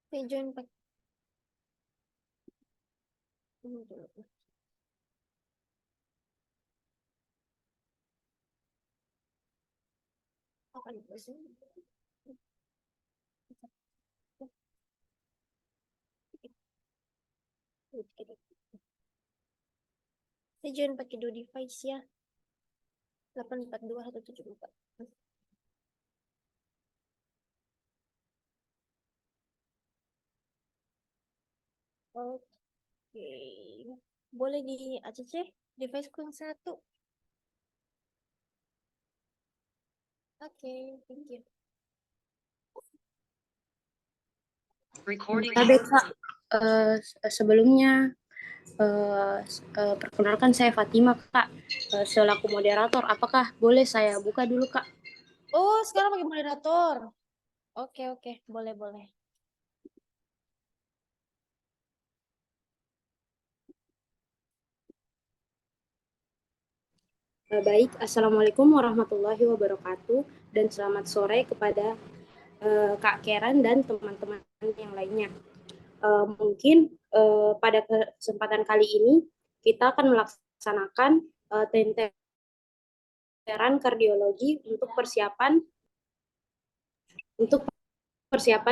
Saya join pakai apa nih bahasa? Saya join pakai dua device ya. 842174. Oke. Boleh di ACC device ku yang satu. Oke, thank you. Baik, Kak. Sebelumnya perkenalkan saya Fatima, Kak, selaku moderator. Apakah boleh saya buka dulu, Kak? Oh, sekarang pakai moderator. Oke, boleh. Baik, Assalamualaikum warahmatullahi wabarakatuh, dan selamat sore kepada Kak Karen dan teman-teman yang lainnya. Mungkin pada kesempatan kali ini kita akan melaksanakan tenteran kardiologi untuk persiapan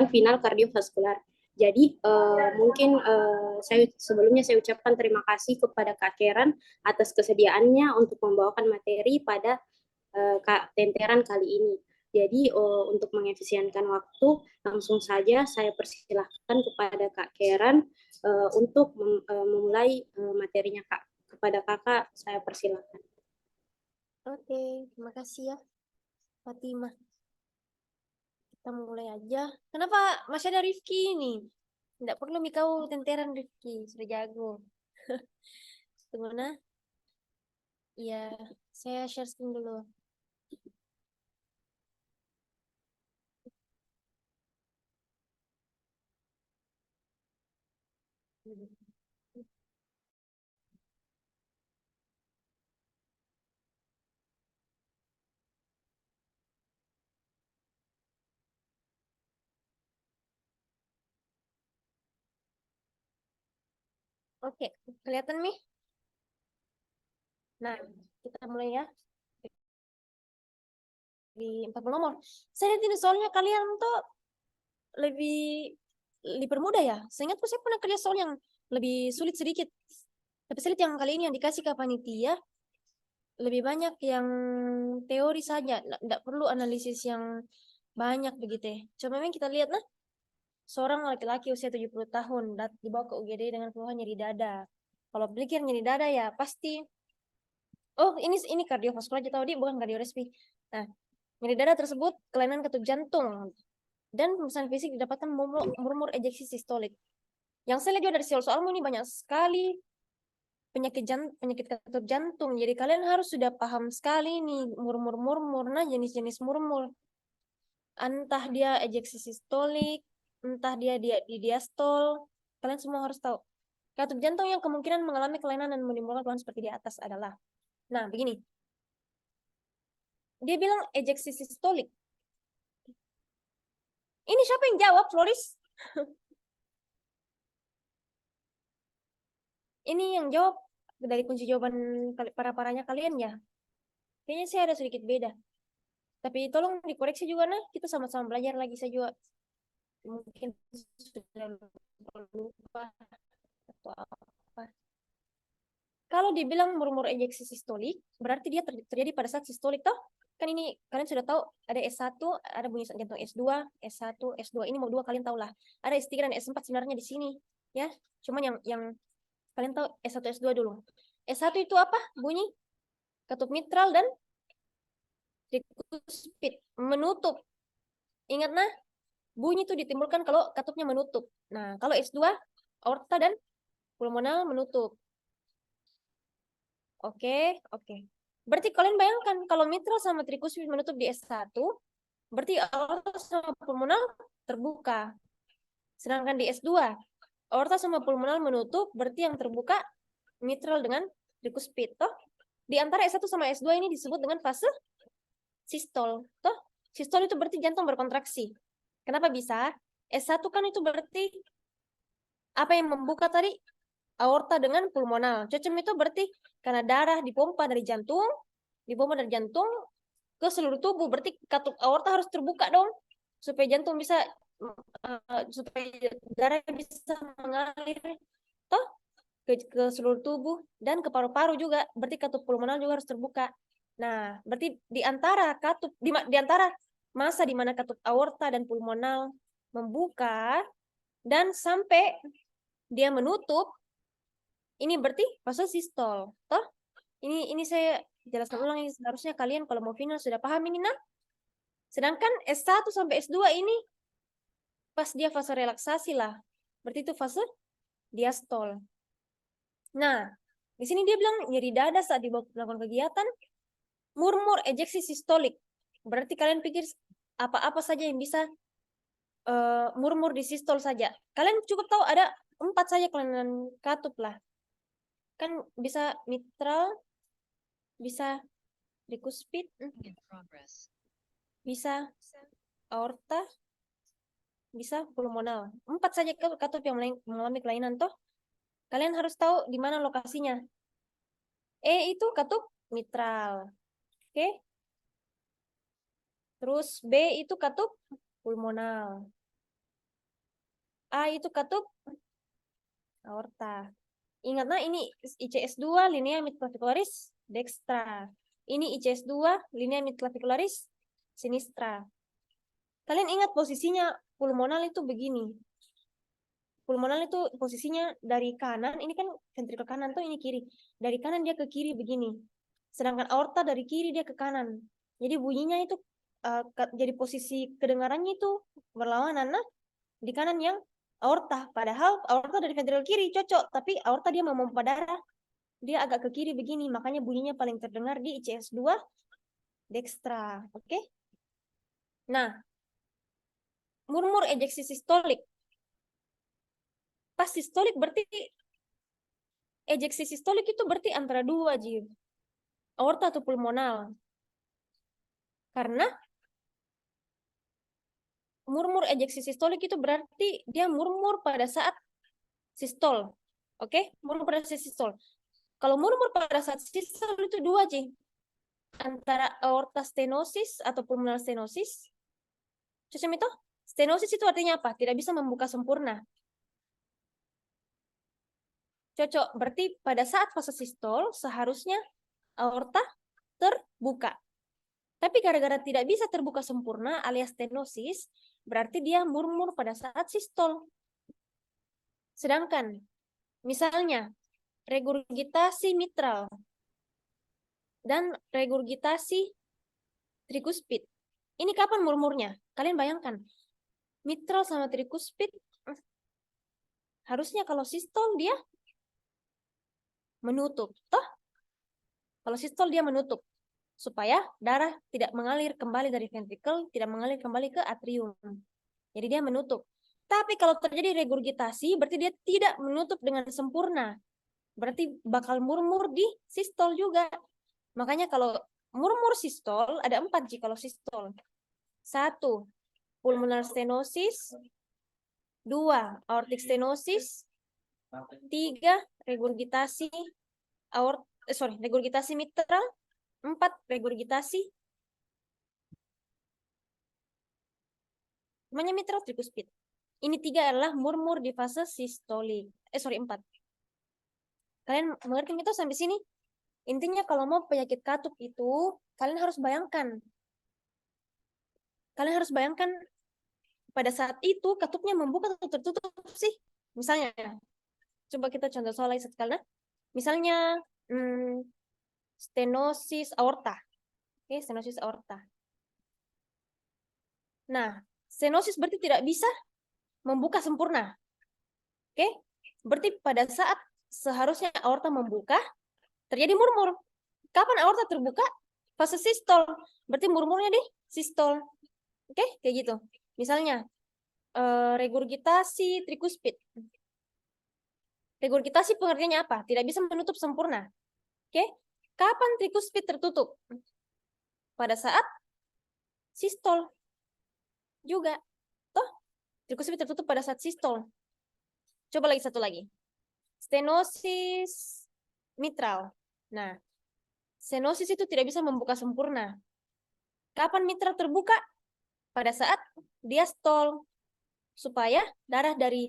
final kardiovaskular. Jadi mungkin sebelumnya saya ucapkan terima kasih kepada Kak Karen atas kesediaannya untuk membawakan materi pada tenteran kali ini. Jadi untuk mengefisienkan waktu, langsung saja saya persilahkan kepada Kak Karen untuk memulai materinya, Kak. Kepada Kakak saya persilahkan. Oke, terima kasih ya, Fatimah. Kita mulai aja. Kenapa masih ada Rifki ini? Tidak perlu kau tenteran Rifki, sudah jago. Tunggu nah. Iya, saya share screen dulu. Oke, kelihatan nih? Nah, kita mulai ya. Di 40 nomor. Saya lihat ini soalnya kalian tuh lebih dipermudah ya. Seingatku saya pernah kerja soal yang lebih sulit sedikit. Tapi saya lihat yang kali ini yang dikasih ke panitia lebih banyak yang teori saja. Tidak perlu analisis yang banyak begitu ya. Coba memang kita lihat nah. Seorang laki-laki usia 70 tahun dibawa ke UGD dengan keluhan nyeri dada. Kalau pikir nyeri dada ya pasti oh ini kardiovaskular aja tahu dia bukan kardiorespi. Nah, nyeri dada tersebut kelainan katup jantung dan pemeriksaan fisik didapatkan murmur ejeksi sistolik. Yang saya lihat juga dari soal-soalmu ini banyak sekali penyakit katup jantung. Jadi kalian harus sudah paham sekali nih murmur-murmur. Nah, jenis-jenis murmur. Entah dia ejeksi sistolik, entah dia di diastol. Kalian semua harus tahu. Katup jantung yang kemungkinan mengalami kelainan dan menimbulkan keluhan seperti di atas adalah. Nah, begini. Dia bilang ejeksi sistolik. Ini siapa yang jawab, Floris? Ini yang jawab dari kunci jawaban para-paranya kalian ya. Kayaknya saya ada sedikit beda. Tapi tolong dikoreksi juga nah, kita sama-sama belajar lagi saya juga. Mungkin sudah lupa atau apa. Kalau dibilang murmur ejeksi sistolik, berarti dia terjadi pada saat sistolik toh? Kan ini kalian sudah tahu ada S1, ada bunyi jantung S2, S1, S2 ini mau dua kalian tahu lah. Ada S3 dan S4 sebenarnya di sini, ya. Cuman yang kalian tahu S1 S2 dulu. S1 itu apa? Bunyi katup mitral dan trikuspid menutup. Ingat nah, bunyi itu ditimbulkan kalau katupnya menutup. Nah, kalau S2 aorta dan pulmonal menutup. Oke. Berarti kalian bayangkan kalau mitral sama trikuspid menutup di S1, berarti aorta sama pulmonal terbuka. Sedangkan di S2, aorta sama pulmonal menutup, berarti yang terbuka mitral dengan trikuspid. Toh, di antara S1 sama S2 ini disebut dengan fase sistol. Toh, sistol itu berarti jantung berkontraksi. Kenapa bisa? S1 kan itu berarti apa yang membuka tadi? Aorta dengan pulmonal. Cocem itu berarti karena darah dipompa dari jantung ke seluruh tubuh. Berarti katup aorta harus terbuka dong supaya jantung bisa supaya darah bisa mengalir toh ke seluruh tubuh dan ke paru-paru juga. Berarti katup pulmonal juga harus terbuka. Nah, berarti di antara di antara masa di mana katup aorta dan pulmonal membuka dan sampai dia menutup, ini berarti fase sistol. Toh? Ini saya jelaskan ulang, ini seharusnya kalian kalau mau final sudah paham ini nah. Sedangkan S1 sampai S2 ini pas dia fase relaksasi lah. Berarti itu fase diastol. Nah, di sini dia bilang nyeri dada saat melakukan kegiatan, murmur ejeksi sistolik. Berarti kalian pikir apa-apa saja yang bisa murmur di sistol saja. Kalian cukup tahu ada 4 saja kelainan katup lah. Kan bisa mitral, bisa trikuspid, bisa aorta, bisa pulmonal. 4 saja katup yang mengalami kelainan toh. Kalian harus tahu di mana lokasinya. E itu katup mitral. Oke. Terus B itu katup pulmonal. A itu katup aorta. Ingatlah ini ICS2 linea midclavicularis dextra. Ini ICS2 linea midclavicularis sinistra. Kalian ingat posisinya pulmonal itu begini. Pulmonal itu posisinya dari kanan, ini kan ventrikel kanan tuh ini kiri. Dari kanan dia ke kiri begini. Sedangkan aorta dari kiri dia ke kanan. Jadi bunyinya itu jadi posisi kedengarannya itu berlawanan. Nah, di kanan yang aorta. Padahal aorta dari ventrikel kiri cocok, tapi aorta dia memompa darah. Dia agak ke kiri begini, makanya bunyinya paling terdengar di ICS2 dextra. Oke? Nah, murmur ejeksi sistolik. Pas sistolik berarti ejeksi sistolik itu berarti antara dua, Ji. Aorta atau pulmonal. Karena murmur ejeksi sistolik itu berarti dia murmur pada saat sistol. Oke? Murmur pada saat sistol. Kalau murmur pada saat sistol itu dua, Ji. Antara aorta stenosis atau pulmonal stenosis. Cocok itu? Stenosis itu artinya apa? Tidak bisa membuka sempurna. Cocok. Berarti pada saat fase sistol seharusnya aorta terbuka. Tapi gara-gara tidak bisa terbuka sempurna alias stenosis, berarti dia murmur pada saat sistol. Sedangkan misalnya regurgitasi mitral dan regurgitasi trikuspid. Ini kapan murmurnya? Kalian bayangkan. Mitral sama trikuspid harusnya kalau sistol dia menutup. Toh? Kalau sistol dia menutup. Supaya darah tidak mengalir kembali dari ventrikel, tidak mengalir kembali ke atrium. Jadi dia menutup. Tapi kalau terjadi regurgitasi, berarti dia tidak menutup dengan sempurna. Berarti bakal murmur di sistol juga. Makanya kalau murmur sistol, ada 4 jika kalau sistol. 1, pulmonar stenosis. 2, aortic stenosis. 3, regurgitasi regurgitasi mitral. 4, regurgitasi namanya mitral trikuspid. Ini 3 adalah murmur di fase sistolik. 4. Kalian mengerti itu sampai sini? Intinya kalau mau penyakit katup itu, kalian harus bayangkan. Kalian harus bayangkan pada saat itu katupnya membuka atau tertutup sih. Misalnya, coba kita contoh soal lain sekali. Misalnya, stenosis aorta. Oke, stenosis aorta. Nah, stenosis berarti tidak bisa membuka sempurna. Oke? Berarti pada saat seharusnya aorta membuka, terjadi murmur. Kapan aorta terbuka? Fase sistol. Berarti murmurnya di sistol. Oke? Kayak gitu. Misalnya, regurgitasi trikuspid. Regurgitasi pengertiannya apa? Tidak bisa menutup sempurna. Oke? Kapan trikuspid tertutup? Pada saat sistol juga. Toh? Tricuspid tertutup pada saat sistol. Coba lagi satu lagi. Stenosis mitral. Nah, stenosis itu tidak bisa membuka sempurna. Kapan mitral terbuka? Pada saat diastol. Supaya darah dari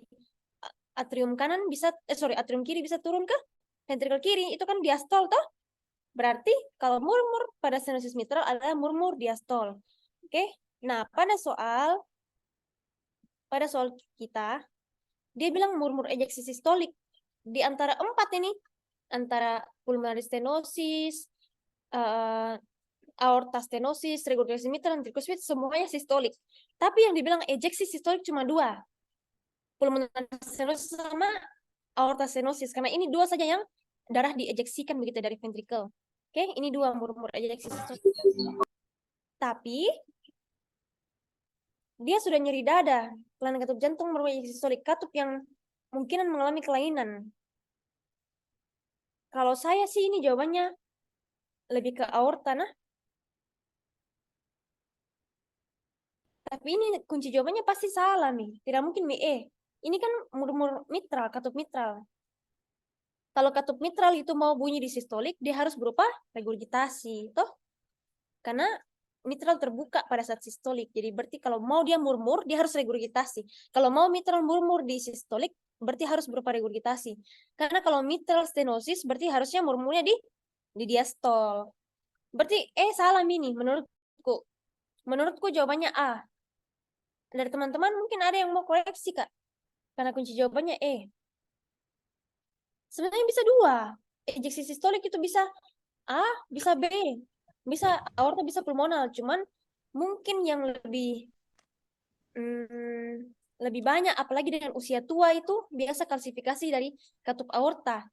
atrium kanan bisa, atrium kiri bisa turun ke ventrikel kiri. Itu kan diastol toh? Berarti kalau murmur pada stenosis mitral adalah murmur diastol. Oke? Nah, pada soal kita, dia bilang murmur ejeksi sistolik. Di antara 4 ini, antara pulmonary stenosis, aorta stenosis, regurgitasi mitral, dan tricuspid, semuanya sistolik. Tapi yang dibilang ejeksi sistolik cuma 2. Pulmonary stenosis sama aorta stenosis. Karena ini 2 saja yang darah diejeksikan begitu dari ventrikel. Oke, ini 2 murmur ejeksi sistolik. Tapi dia sudah nyeri dada, kelainan katup jantung, murmur ejeksi sistolik, katup yang mungkinan mengalami kelainan. Kalau saya sih ini jawabannya lebih ke aorta, nah. Tapi ini kunci jawabannya pasti salah nih. Tidak mungkin nih Ini kan murmur mitral, katup mitral. Kalau katup mitral itu mau bunyi di sistolik, dia harus berupa regurgitasi, toh? Karena mitral terbuka pada saat sistolik. Jadi berarti kalau mau dia murmur, dia harus regurgitasi. Kalau mau mitral murmur di sistolik, berarti harus berupa regurgitasi. Karena kalau mitral stenosis, berarti harusnya murmurnya di diastol. Berarti salah Mini menurutku. Menurutku jawabannya A. Dari teman-teman mungkin ada yang mau koreksi, Kak. Karena kunci jawabannya Sebenarnya bisa 2. Ejeksi sistolik itu bisa A, bisa B. Bisa aorta, bisa pulmonal. Cuman mungkin yang lebih banyak, apalagi dengan usia tua itu, biasa kalsifikasi dari katup aorta.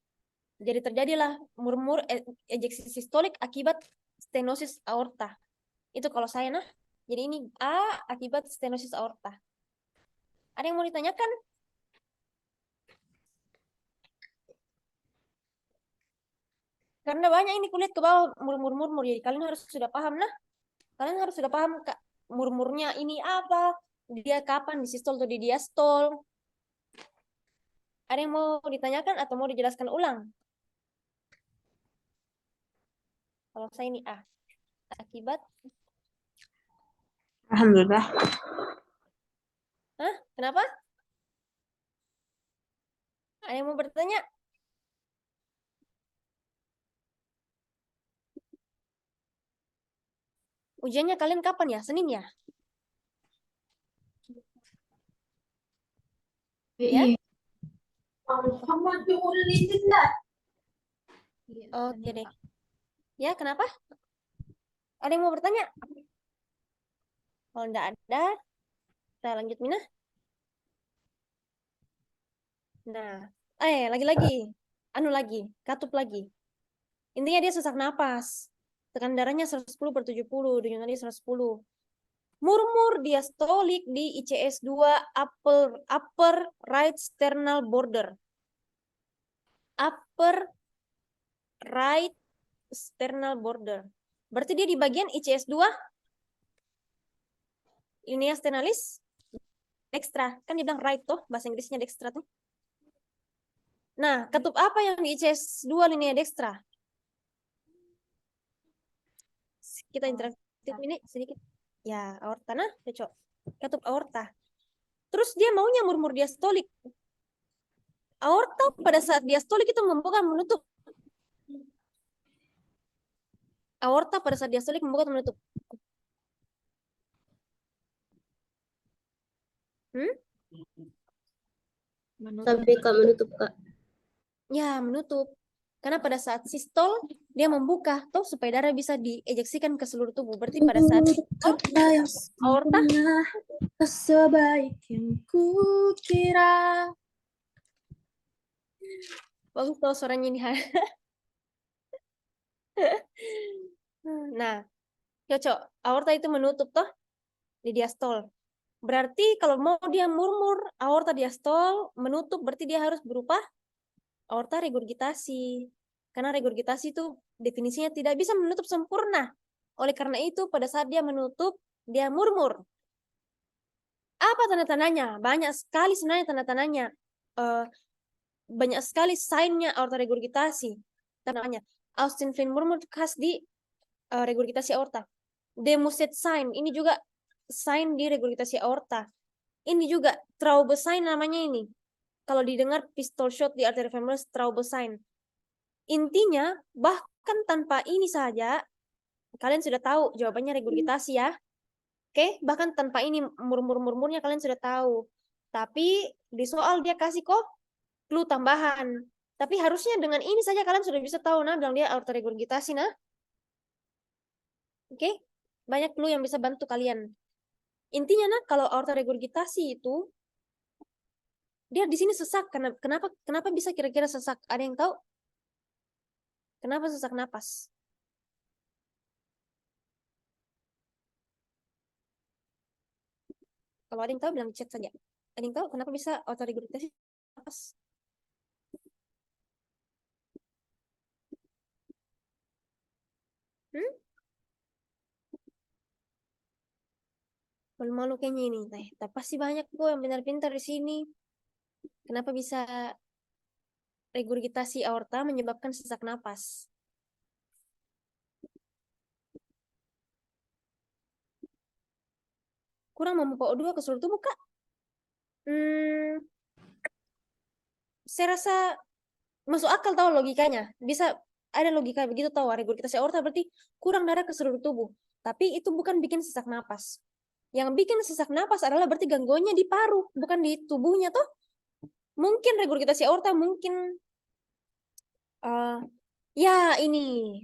Jadi terjadilah murmur ejeksi sistolik akibat stenosis aorta. Itu kalau saya, nah. Jadi ini A akibat stenosis aorta. Ada yang mau ditanyakan? Karena banyak ini kulihat ke bawah murmur-murmur. Jadi kalian harus sudah paham, nah. Kalian harus sudah paham Kak, murmurnya ini apa? Dia kapan di sistol atau di diastol? Ada yang mau ditanyakan atau mau dijelaskan ulang? Kalau saya ini A. Akibat? Alhamdulillah. Hah? Kenapa? Ada yang mau bertanya? Ujiannya kalian kapan ya? Senin ya? Ya? Oke deh. Ya, kenapa? Ada yang mau bertanya? Kalau enggak ada, kita lanjut Mina. Nah, lagi-lagi. Katup lagi. Intinya dia sesak napas. Tekanan darahnya 110/70, denyut nadi 110. Murmur diastolik di ICS 2 upper right sternal border. Upper right sternal border. Berarti dia di bagian ICS 2 linea sternalis dextra. Kan dia bilang right tuh, bahasa Inggrisnya dextra tuh. Nah, katup apa yang di ICS 2 linea dextra? Kita interaktif ini sedikit. Ya, aorta. Nah, cocok. Katup aorta. Terus dia maunya murmur diastolik. Aorta pada saat diastolik itu membuka menutup. Aorta pada saat diastolik membuka menutup. Sampai Kak menutup, Kak. Ya, menutup. Karena pada saat sistol, dia membuka tuh supaya darah bisa diejeksikan ke seluruh tubuh. Berarti pada saat aorta sebaik yang kukira. bagus tuh suaranya ini. Nah, cocok. Aorta itu menutup toh di diastol. Berarti kalau mau dia murmur aorta diastol menutup, berarti dia harus berupa aorta regurgitasi. Karena regurgitasi itu definisinya tidak bisa menutup sempurna. Oleh karena itu pada saat dia menutup, dia murmur. Apa tanda-tandanya? Banyak sekali sebenarnya tanda-tandanya. Eh, banyak sekali sign-nya aorta regurgitasi. Tandanya, Austin Flynn murmur khas di regurgitasi aorta. Demoset sign, ini juga sign di regurgitasi aorta. Ini juga Traube sign namanya ini. Kalau didengar pistol shot di arteria femoris, Traube sign. Intinya, bahkan tanpa ini saja, kalian sudah tahu jawabannya regurgitasi ya. Oke, bahkan tanpa ini murmur-murmurnya kalian sudah tahu. Tapi di soal dia kasih kok clue tambahan. Tapi harusnya dengan ini saja kalian sudah bisa tahu, nah, bilang dia aorta regurgitasi, nah. Oke, banyak clue yang bisa bantu kalian. Intinya, nah, kalau aorta regurgitasi itu, dia di sini sesak. Kenapa bisa kira-kira sesak? Ada yang tahu? Kenapa sesak napas? Kalau ada yang tahu, bilang chat saja. Ada yang tahu kenapa bisa aorta regurgitasi napas? Hmm? Malu-malu kayaknya ini, teh. Tapi pasti banyak kok yang pintar-pintar di sini. Kenapa bisa regurgitasi aorta menyebabkan sesak napas? Kurang memupuk O2 ke seluruh tubuh, Kak? Saya rasa masuk akal tahu logikanya. Bisa ada logika begitu tahu, regurgitasi aorta berarti kurang darah ke seluruh tubuh. Tapi itu bukan bikin sesak napas. Yang bikin sesak napas adalah berarti gangguannya di paru, bukan di tubuhnya toh. Mungkin regurgitasi aorta mungkin ya ini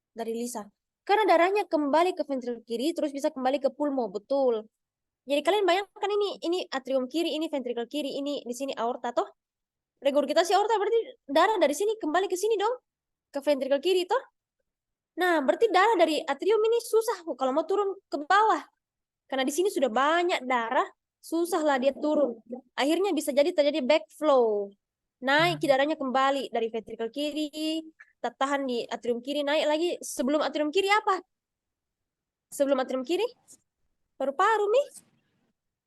dari Lisa. Karena darahnya kembali ke ventrikel kiri terus bisa kembali ke pulmo, betul. Jadi kalian bayangkan ini atrium kiri, ini ventrikel kiri, ini di sini aorta toh. Regurgitasi aorta berarti darah dari sini kembali ke sini dong, ke ventrikel kiri toh. Nah, berarti darah dari atrium ini susah kalau mau turun ke bawah. Karena di sini sudah banyak darah, susahlah dia turun. Akhirnya bisa jadi terjadi backflow. Naik darahnya kembali dari ventrikel kiri, tertahan di atrium kiri, naik lagi. Sebelum atrium kiri apa? Sebelum atrium kiri, paru-paru nih.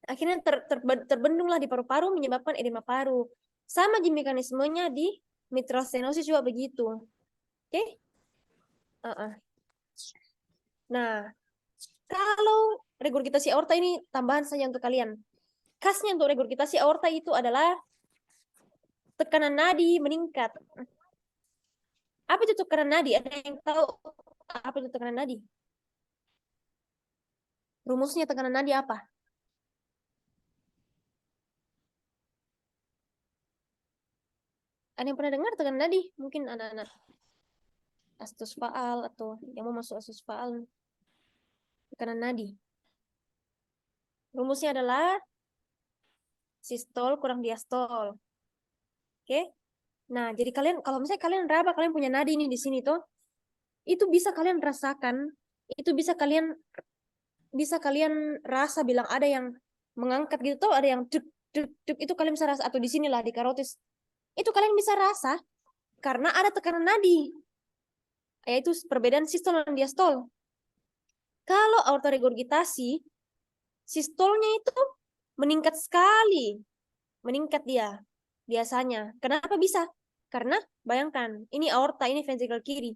Akhirnya terbendunglah di paru-paru menyebabkan edema paru. Sama di mekanismenya di mitral stenosis juga begitu. Oke? Nah, kalau regurgitasi aorta ini tambahan saja untuk kalian. Khasnya untuk regurgitasi aorta itu adalah tekanan nadi meningkat. Apa itu tekanan nadi? Ada yang tahu apa itu tekanan nadi? Rumusnya tekanan nadi apa? Ada yang pernah dengar tekanan nadi? Mungkin anak-anak astus faal atau yang mau masuk astus faal. Tekanan nadi. Rumusnya adalah sistol kurang diastol. Oke? Nah, jadi kalian kalau misalnya kalian raba kalian punya nadi nih di sini tuh, itu bisa kalian rasakan, itu bisa kalian rasa bilang ada yang mengangkat gitu tuh, ada yang duk duk duk, itu kalian bisa rasa, atau di sinilah di karotis. Itu kalian bisa rasa karena ada tekanan nadi. Yaitu perbedaan sistol dan diastol. Kalau aorta regurgitasi, sistolnya itu meningkat sekali. Meningkat dia biasanya. Kenapa bisa? Karena bayangkan, ini aorta, ini ventrikel kiri.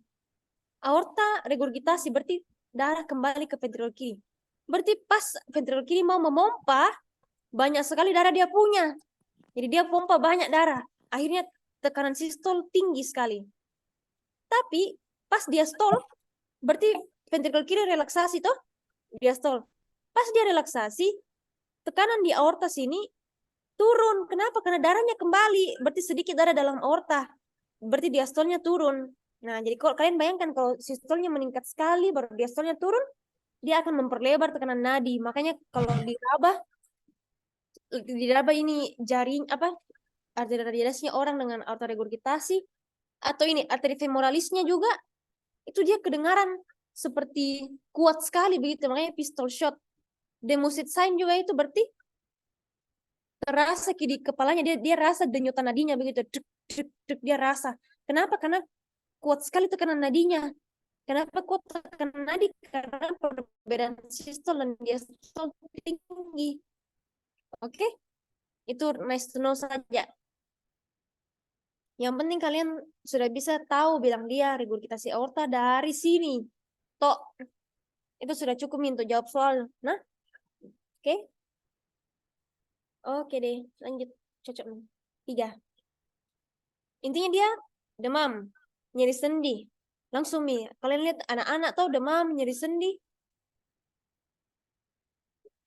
Aorta regurgitasi berarti darah kembali ke ventrikel kiri. Berarti pas ventrikel kiri mau memompa, banyak sekali darah dia punya. Jadi dia pompa banyak darah. Akhirnya tekanan sistol tinggi sekali. Tapi pas dia stol, berarti ventrikel kiri relaksasi toh, dia stol. Pas dia relaksasi, tekanan di aorta sini turun. Kenapa? Karena darahnya kembali. Berarti sedikit darah dalam aorta. Berarti diastolnya turun. Nah, jadi kalau kalian bayangkan kalau sistolnya meningkat sekali, baru diastolnya turun, dia akan memperlebar tekanan nadi. Makanya kalau diraba ini jaring apa arteri radialisnya orang dengan aorta regurgitasi atau ini arteri femoralisnya juga itu dia kedengaran seperti kuat sekali begitu, makanya pistol shot. Demosit sign juga itu berarti terasa di kepalanya, dia rasa denyutan nadinya begitu, duk, duk, duk, dia rasa. Kenapa? Karena kuat sekali tekanan nadinya. Kenapa kuat tekanan nadi? Karena perbedaan sistol dan diastol tinggi. Oke? Itu nice to know saja. Yang penting kalian sudah bisa tahu bilang dia regurgitasi aorta dari sini. Tok, itu sudah cukup untuk jawab soal. Nah, oke? Oke deh, lanjut. Cocok. 3. Intinya dia demam, nyeri sendi. Langsung nih, kalian lihat anak-anak tuh demam, nyeri sendi.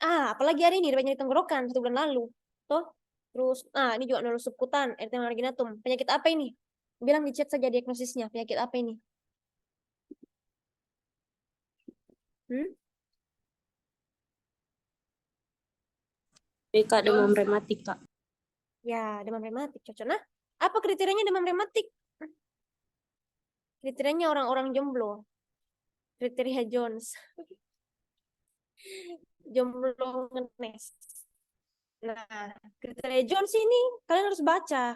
Apalagi hari ini, dapat nyeri tenggorokan 1 bulan lalu. Tuh, terus, ini juga nurul subkutan, erythema marginatum. Penyakit apa ini? Bilang di chat saja diagnosisnya, penyakit apa ini? Hmm? BK demam rematik, Kak. Ya, demam rematik cocok. Nah, apa kriterianya demam rematik? Kriterianya orang-orang jomblo. Kriteria Jones. Jomblo ngenes. Nah, kriteria Jones ini kalian harus baca.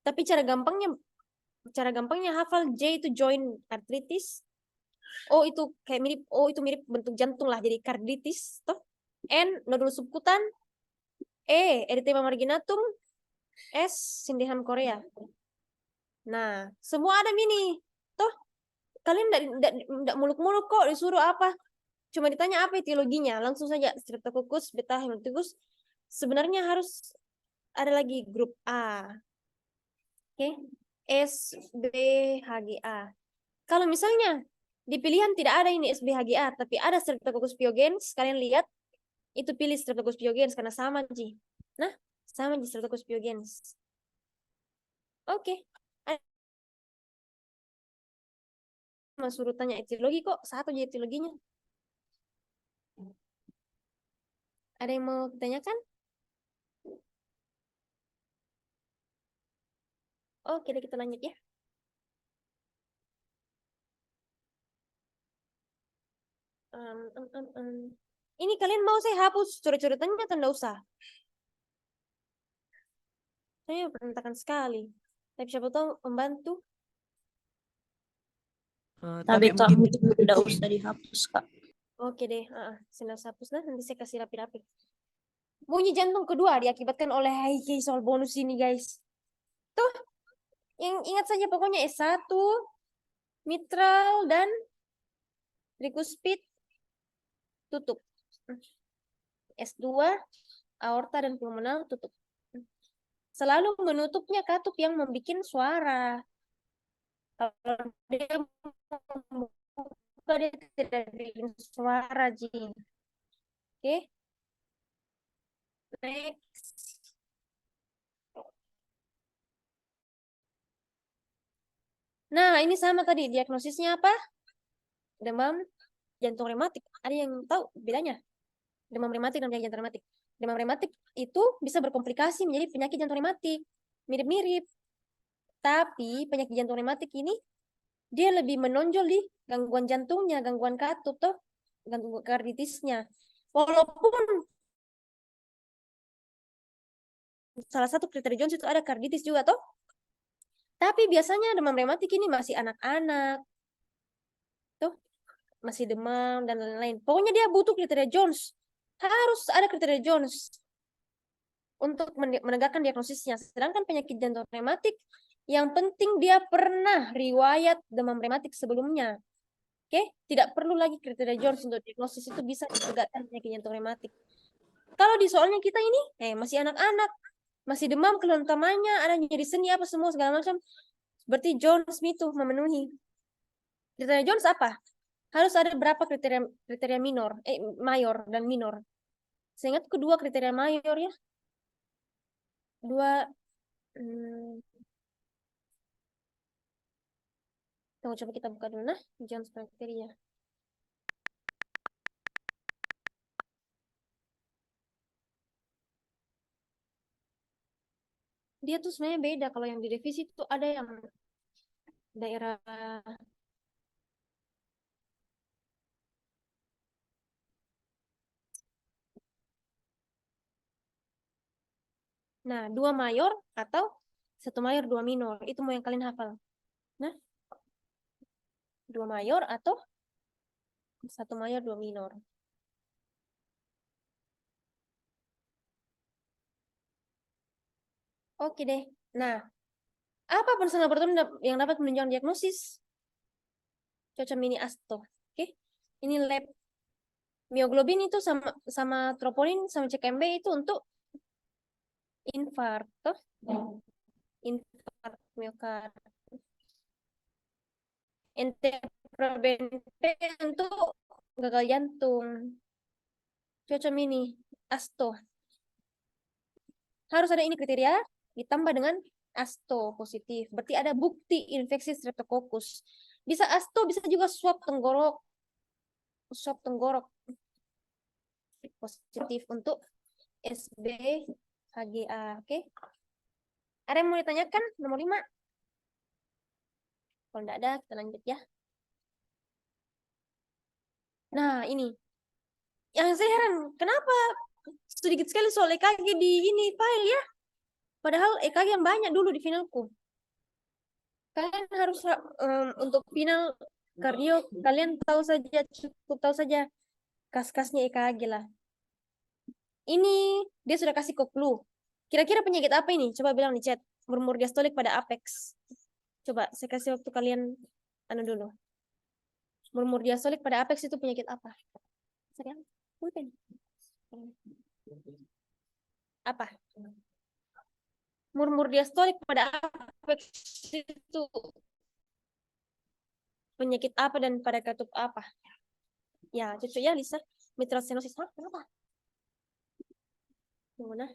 Tapi cara gampangnya hafal. J itu joint arthritis. O itu kayak mirip, O itu mirip bentuk jantung lah, jadi karditis. Toh. N nodul subkutan. E erythema marginatum. S Sydenham Korea. Nah, semua ada mini. Toh, kalian enggak muluk-muluk kok disuruh apa. Cuma ditanya apa etiologinya, langsung saja Streptococcus beta hemocracus. Sebenarnya harus ada lagi grup A. Oke. SBHGA. Kalau misalnya di pilihan tidak ada ini SBHGA, tapi ada Streptococcus pyogenes, kalian lihat itu pilih Streptococcus pyogenes karena sama Ji. Nah, sama Ji Streptococcus pyogenes. Oke. Mas suruh tanya etiologi kok, satu aja etiologinya. Ada yang mau ditanyakan? Oke, deh kita lanjut ya. Ini kalian mau saya hapus coret-coretannya atau enggak usah? Saya berantakan sekali. Tapi siapa tahu membantu. Tapi Kak, mungkin tidak usah dihapus, Kak. Oke deh, saya hapus nah, nanti saya kasih rapi-rapi. Bunyi jantung kedua diakibatkan oleh HIG soal bonus ini guys. Tuh, yang ingat saja pokoknya S1, mitral, dan tricuspid tutup. S2, aorta dan pulmonal tutup. Selalu menutupnya katup yang membuat suara. Kalau dia membuka, dia tidak bikin suara, Ji. Oke. Next. Nah, ini sama tadi. Diagnosisnya apa? Demam jantung rematik. Ada yang tahu bedanya? Demam rematik dan penyakit jantung rematik. Demam rematik itu bisa berkomplikasi menjadi penyakit jantung rematik. Mirip-mirip. Tapi penyakit jantung rematik ini dia lebih menonjol di gangguan jantungnya, gangguan katup tuh, gangguan karditisnya. Walaupun salah satu kriteria Jones itu ada karditis juga toh. Tapi biasanya demam rematik ini masih anak-anak. Tuh, masih demam dan lain-lain. Pokoknya dia butuh kriteria Jones. Harus ada kriteria Jones untuk menegakkan diagnosisnya. Sedangkan penyakit jantung rematik yang penting dia pernah riwayat demam rematik sebelumnya. Oke, tidak perlu lagi kriteria Jones untuk diagnosis, itu bisa ditegakkan penyakit jantung rematik. Kalau di soalnya kita ini masih anak-anak, masih demam, keluhan utamanya ada nyeri sendi apa semua segala macam. Berarti Jones itu memenuhi. Kriteria Jones apa? Harus ada berapa kriteria mayor dan minor. Saya ingat kedua kriteria mayor ya. Tunggu coba kita buka dulu nah, Jones kriteria. Dia tuh sebenarnya beda. Kalau yang di revisi tuh ada yang daerah nah, 2 mayor atau 1 mayor 2 minor. Itu mau yang kalian hafal. Nah, 2 mayor atau 1 mayor 2 minor. Oke deh. Nah, apa personal protein yang dapat menunjukkan diagnosis? Cocok mini asto. Oke. Ini lab mioglobin itu sama sama troponin sama CKMB itu untuk infarkt, toh? Infarkt miokard. NT-proBNP untuk gagal jantung. Cocok mini asto. Harus ada ini kriteria ditambah dengan asto positif. Berarti ada bukti infeksi streptococcus. Bisa asto, bisa juga swab tenggorok. Swab tenggorok positif untuk SB HGA. Oke. Ada yang mau ditanyakan? Nomor 5. Kalau tidak ada, kita lanjut ya. Nah, ini. Yang saya heran, kenapa sedikit sekali soal EKG di ini file ya? Padahal EKG yang banyak dulu di finalku. Kalian harus untuk final kardio, kalian tahu saja, cukup tahu saja kas-kasnya EKG lah. Ini dia sudah kasih clue. Kira-kira penyakit apa ini? Coba bilang di chat. Murmur diastolik pada apex. Coba saya kasih waktu kalian dulu. Murmur diastolik pada apex itu penyakit apa? Sayang, pulpen. Apa? Murmur diastolik pada apex itu penyakit apa dan pada katup apa? Ya, cucu ya Lisa. Mitral stenosis. Hah? Kenapa? Mana?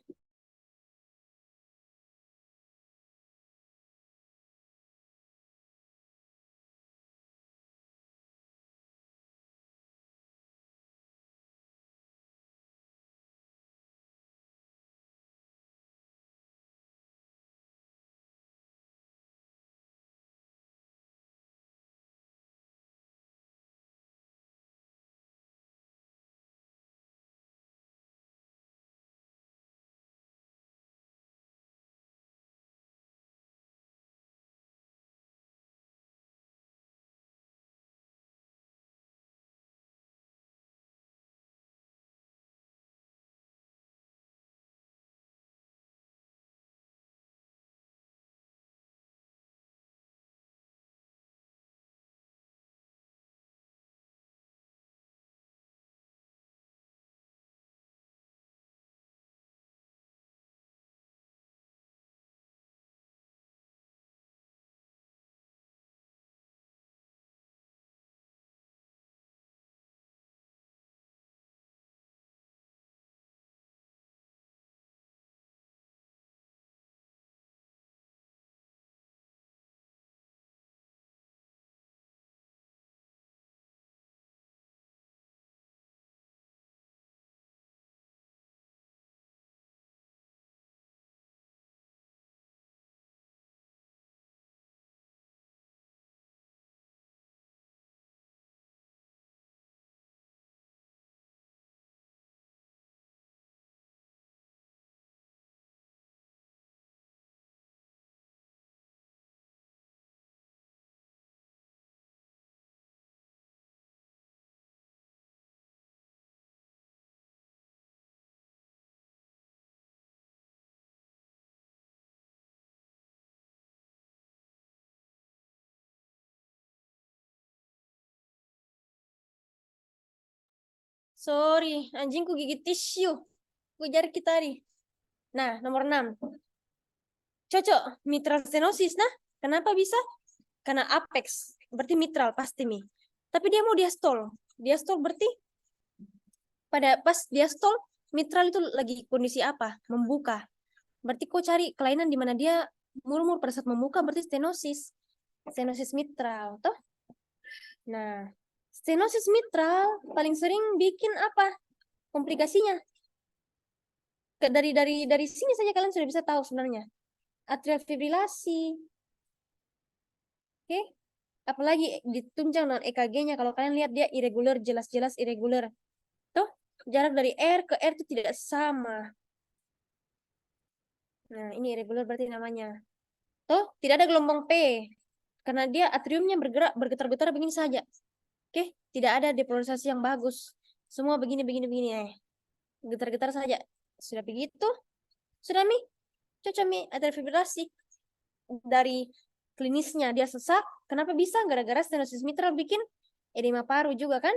Sorry, anjingku gigit tisu. Kejar kita nih. Nah, nomor 6. Cocok, mitral stenosis. Nah, kenapa bisa? Karena apex, berarti mitral pasti nih. Tapi dia mau diastol. Diastol berarti pada pas diastol, mitral itu lagi kondisi apa? Membuka. Berarti kau cari kelainan di mana dia murmur pada saat membuka, berarti stenosis. Stenosis mitral, toh? Nah, stenosis mitral paling sering bikin apa? Komplikasinya. Dari sini saja kalian sudah bisa tahu sebenarnya. Atrial fibrilasi. Oke? Apalagi ditunjang dengan EKG-nya. Kalau kalian lihat dia irregular, jelas-jelas irregular. Tuh, jarak dari R ke R itu tidak sama. Nah, ini irregular berarti namanya. Tuh, tidak ada gelombang P. Karena dia atriumnya bergetar-getar begini saja. Oke? Tidak ada depolarisasi yang bagus. Semua begini. Getar-getar saja. Sudah begitu? Sudah, Mi? Cocok Mi, atrial fibrilasi. Dari klinisnya dia sesak, kenapa bisa? Gara-gara stenosis mitral bikin edema paru juga kan?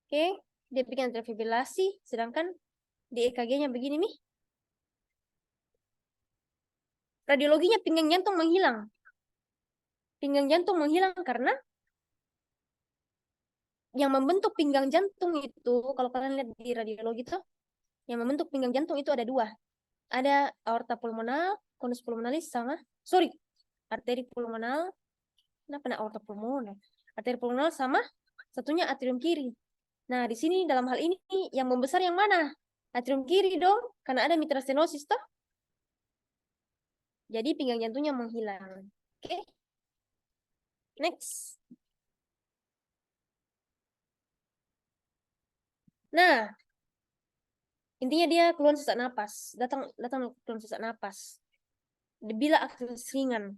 Oke, dia bikin atrial fibrilasi, sedangkan di EKG-nya begini nih. Radiologinya pinggang jantung menghilang. Pinggang jantung menghilang karena yang membentuk pinggang jantung itu, kalau kalian lihat di radiologi tuh, yang membentuk pinggang jantung itu ada dua. Ada aorta pulmonal, konus pulmonalis sama, arteri pulmonal. Kenapa aorta pulmonal? Arteri pulmonal sama satunya atrium kiri. Nah, di sini dalam hal ini yang membesar yang mana? Atrium kiri dong, karena ada mitral stenosis toh. Jadi pinggang jantungnya menghilang. Oke. Next. Nah, intinya dia keluhan sesak napas, datang keluhan sesak napas. Bila aktivitas ringan,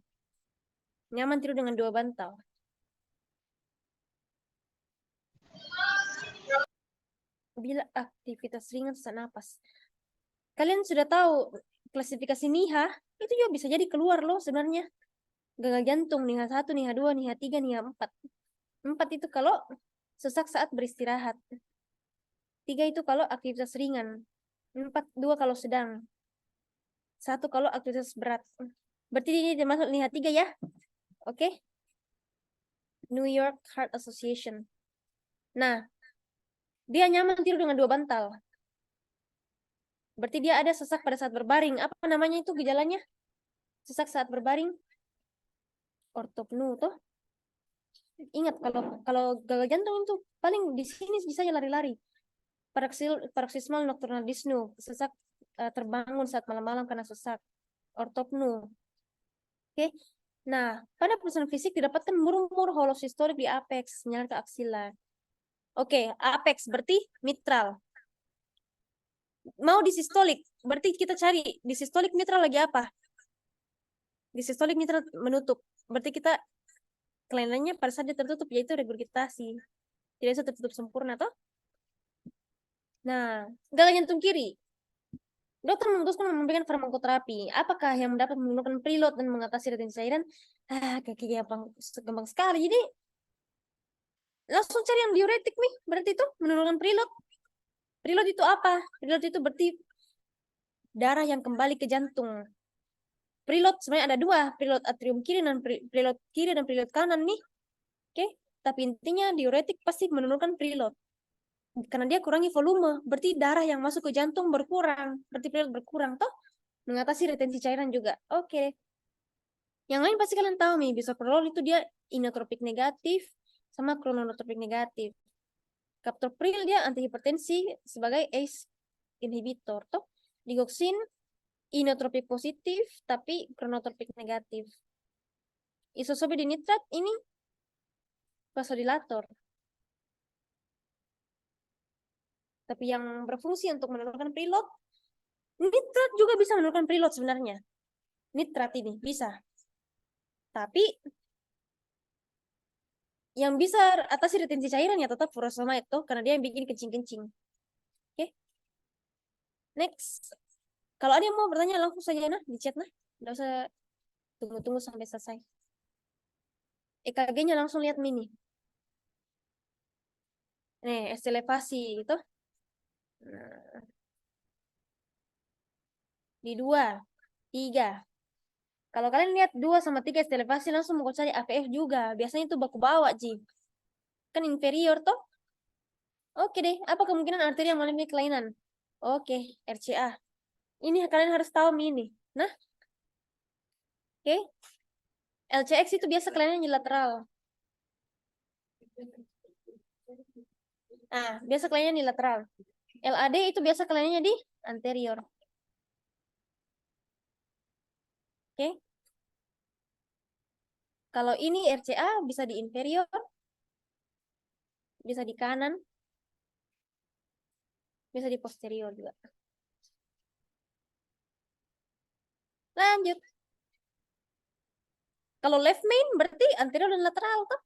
nyaman tidur dengan 2 bantal. Bila aktivitas ringan sesak napas. Kalian sudah tahu klasifikasi NIHA, itu juga bisa jadi keluar loh sebenarnya. Gagal jantung, NIHA 1, NIHA 2, NIHA 3, NIHA 4. 4 itu kalau sesak saat beristirahat. 3 itu kalau aktivitas ringan. 4, 2 kalau sedang. 1 kalau aktivitas berat. Berarti ini termasuk NIHA 3 ya. Oke. New York Heart Association. Nah, dia nyaman tidur dengan 2 bantal. Berarti dia ada sesak pada saat berbaring. Apa namanya itu gejalanya? Sesak saat berbaring. Ortopnu tuh. Ingat kalau gagal jantung itu paling di sini bisa lari-lari. Paroxysmal nocturnal dyspnea, sesak terbangun saat malam-malam karena sesak. Ortopnu. Oke. Nah, pada pemeriksaan fisik didapatkan murmur holosystolik di apex, menyalar ke aksila. Oke, apex berarti mitral. Mau disistolik, berarti kita cari disistolik mitral lagi apa? Disistolik mitral menutup. Berarti kita kelainannya pada saat dia tertutup yaitu regurgitasi. Tidak bisa tertutup sempurna toh? Nah, gagal jantung kiri. Dokter memutuskan memberikan farmakoterapi. Apakah yang dapat menurunkan preload dan mengatasi retensi cairan? Kaki gampang sekali. Jadi langsung cari yang diuretik nih. Berarti itu menurunkan preload. Preload itu apa? Preload itu berarti darah yang kembali ke jantung. Preload sebenarnya ada 2, preload atrium kiri dan preload kiri dan preload kanan nih. Oke, tapi intinya diuretik pasti menurunkan preload. Karena dia kurangi volume, berarti darah yang masuk ke jantung berkurang, berarti preload berkurang toh, mengatasi retensi cairan juga. Oke. Yang lain pasti kalian tahu nih, bisoprolol itu dia inotropik negatif sama chronotropik negatif. Captopril dia antihipertensi sebagai ACE inhibitor toh. Digoxin inotropik positif tapi chronotropik negatif. Isosobidinitrat ini vasodilator. Tapi yang berfungsi untuk menurunkan preload, nitrat juga bisa menurunkan preload sebenarnya. Nitrat ini bisa. Tapi yang bisa atasi retensi cairan ya tetap furosemide tuh karena dia yang bikin kencing-kencing. Oke. Next. Kalau ada yang mau bertanya langsung saja nah di chat nah. Nggak usah tunggu-tunggu sampai selesai. EKG-nya langsung lihat mini. Nih, ST elevasi itu. Nah, di 2, 3. Kalau kalian lihat 2 sama 3 ST elevasi langsung mau cari AVF juga. Biasanya itu baku bawa, Ji. Kan inferior toh. Oke deh, apa kemungkinan arteri yang mengalami kelainan? Oke, RCA. Ini kalian harus tahu ini. Nah, oke. LCX itu biasa kelainannya lateral. Nah, biasa kelainannya di lateral. LAD itu biasa kelainannya di anterior. Oke. Kalau ini RCA bisa di inferior, bisa di kanan, bisa di posterior juga. Lanjut. Kalau left main berarti anterior dan lateral toh.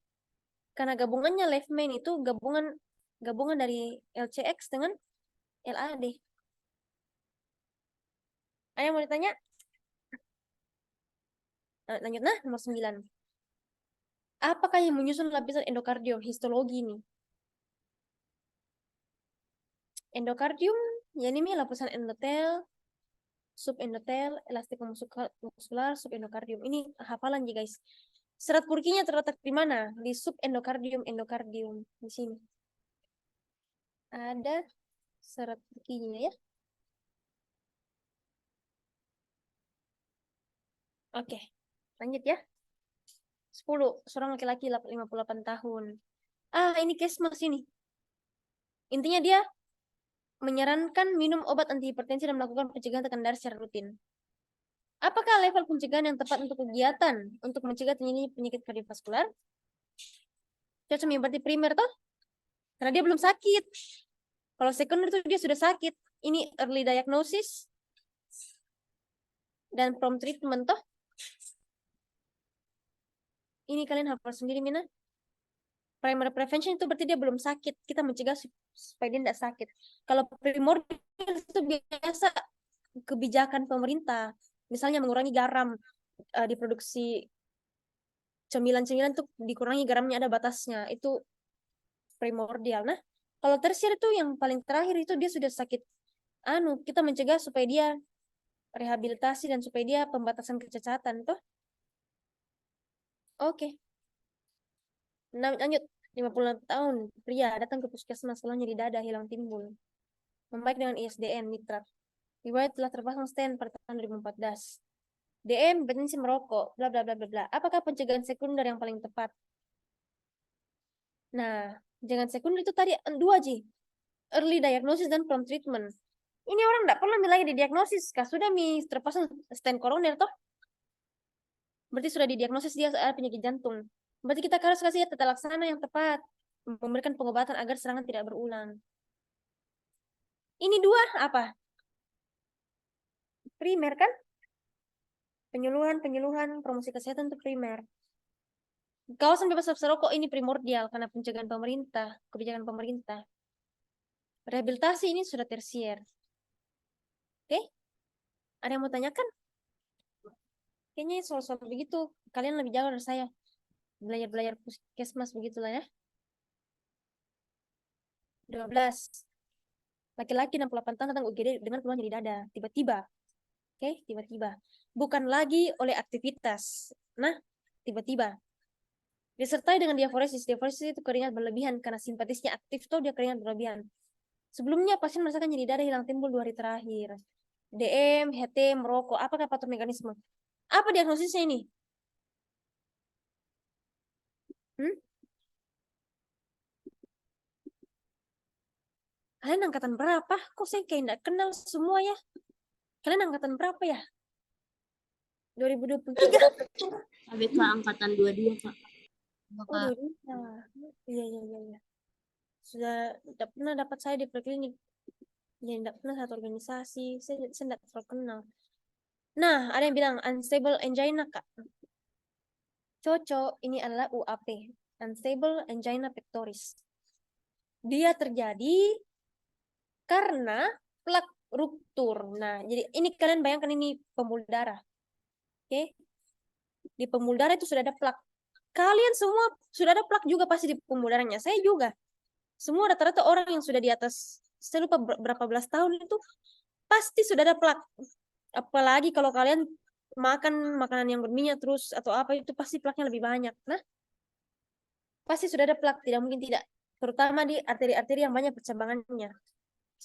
Karena gabungannya left main itu gabungan dari LCX dengan LAD. Ada yang mau ditanya? Lanjut nah, nomor 9. Apakah yang menyusun lapisan endokardium? Histologi nih. Endokardium, ya ini lapisan endotel, subendotel, elastik muskular, subendokardium. Ini hafalan ya guys. Serat Purkinje terletak di mana? Di subendokardium, endokardium. Di sini. Ada serat Purkinje ya. Oke, lanjut ya. 10. Seorang laki-laki 58 tahun. Ini Kesmas ini. Intinya dia menyarankan minum obat antihipertensi dan melakukan pencegahan tekanan darah secara rutin. Apakah level pencegahan yang tepat untuk kegiatan untuk mencegah terjadinya penyakit kardiovaskular? Cocok berarti primer toh? Karena dia belum sakit. Kalau sekunder itu dia sudah sakit. Ini early diagnosis dan prompt treatment toh. Ini kalian hafal sendiri Mina. Primary prevention itu berarti dia belum sakit. Kita mencegah supaya dia tidak sakit. Kalau primordial itu biasa kebijakan pemerintah. Misalnya mengurangi garam diproduksi cemilan-cemilan tuh dikurangi garamnya, ada batasnya. Itu primordial. Nah, kalau tersier itu yang paling terakhir itu dia sudah sakit. Kita mencegah supaya dia rehabilitasi dan supaya dia pembatasan kecacatan tuh. Oke. Nah, lanjut. 50 tahun pria datang ke puskesmas setelah nyeri dada hilang timbul. Membaik dengan ISDN nitrat. Riwayat telah terpasang stent pada tahun 2014. DM berhenti merokok, bla bla bla bla bla. Apakah pencegahan sekunder yang paling tepat? Nah, pencegahan sekunder itu tadi 2 Ji. Early diagnosis dan prompt treatment. Ini orang tidak pernah lagi didiagnosis, kah sudah terpasang stent koroner toh? Berarti sudah didiagnosis dia ada penyakit jantung. Berarti kita harus kasih tata laksana yang tepat, memberikan pengobatan agar serangan tidak berulang. Ini 2 apa? Primer kan? Penyuluhan promosi kesehatan untuk primer. Kawasan bebas asap rokok ini primordial karena pencegahan pemerintah, kebijakan pemerintah. Rehabilitasi ini sudah tersier. Oke? Ada yang mau tanyakan? Kayaknya soal-soal begitu kalian lebih jauh dari saya. Belajar puskesmas begitulah ya. 12. Laki-laki 68 tahun datang UGD dengan keluhan nyeri dada. Tiba-tiba. Oke, tiba-tiba. Bukan lagi oleh aktivitas. Nah, tiba-tiba. Disertai dengan diaforesis. Diaforesis itu keringat berlebihan karena simpatisnya aktif tuh dia keringat berlebihan. Sebelumnya pasien merasakan nyeri dada hilang timbul 2 hari terakhir. DM, HT, merokok. Apakah patomekanisme? Apa diagnosisnya ini? Kalian angkatan berapa? Kok saya kayak nggak kenal semua ya? Kalian angkatan berapa ya? 2023. ABK angkatan 22, Kak. Oh, 22. Iya. Sudah tidak pernah dapat saya di preklinik. Ya, tidak pernah satu organisasi. Saya tidak terlalu kenal. Nah, ada yang bilang unstable angina, Kak. Cocok, ini adalah UAP. Unstable angina pectoris. Dia terjadi karena plak ruptur. Nah, jadi ini kalian bayangkan ini pembuluh darah. Oke. Di pembuluh darah itu sudah ada plak. Kalian semua sudah ada plak juga pasti di pembuluh darahnya. Saya juga. Semua rata-rata orang yang sudah di atas, saya lupa berapa belas tahun itu, pasti sudah ada plak. Apalagi kalau kalian makan makanan yang berminyak terus atau apa, itu pasti plaknya lebih banyak. Nah, pasti sudah ada plak, tidak mungkin tidak. Terutama di arteri-arteri yang banyak percambangannya.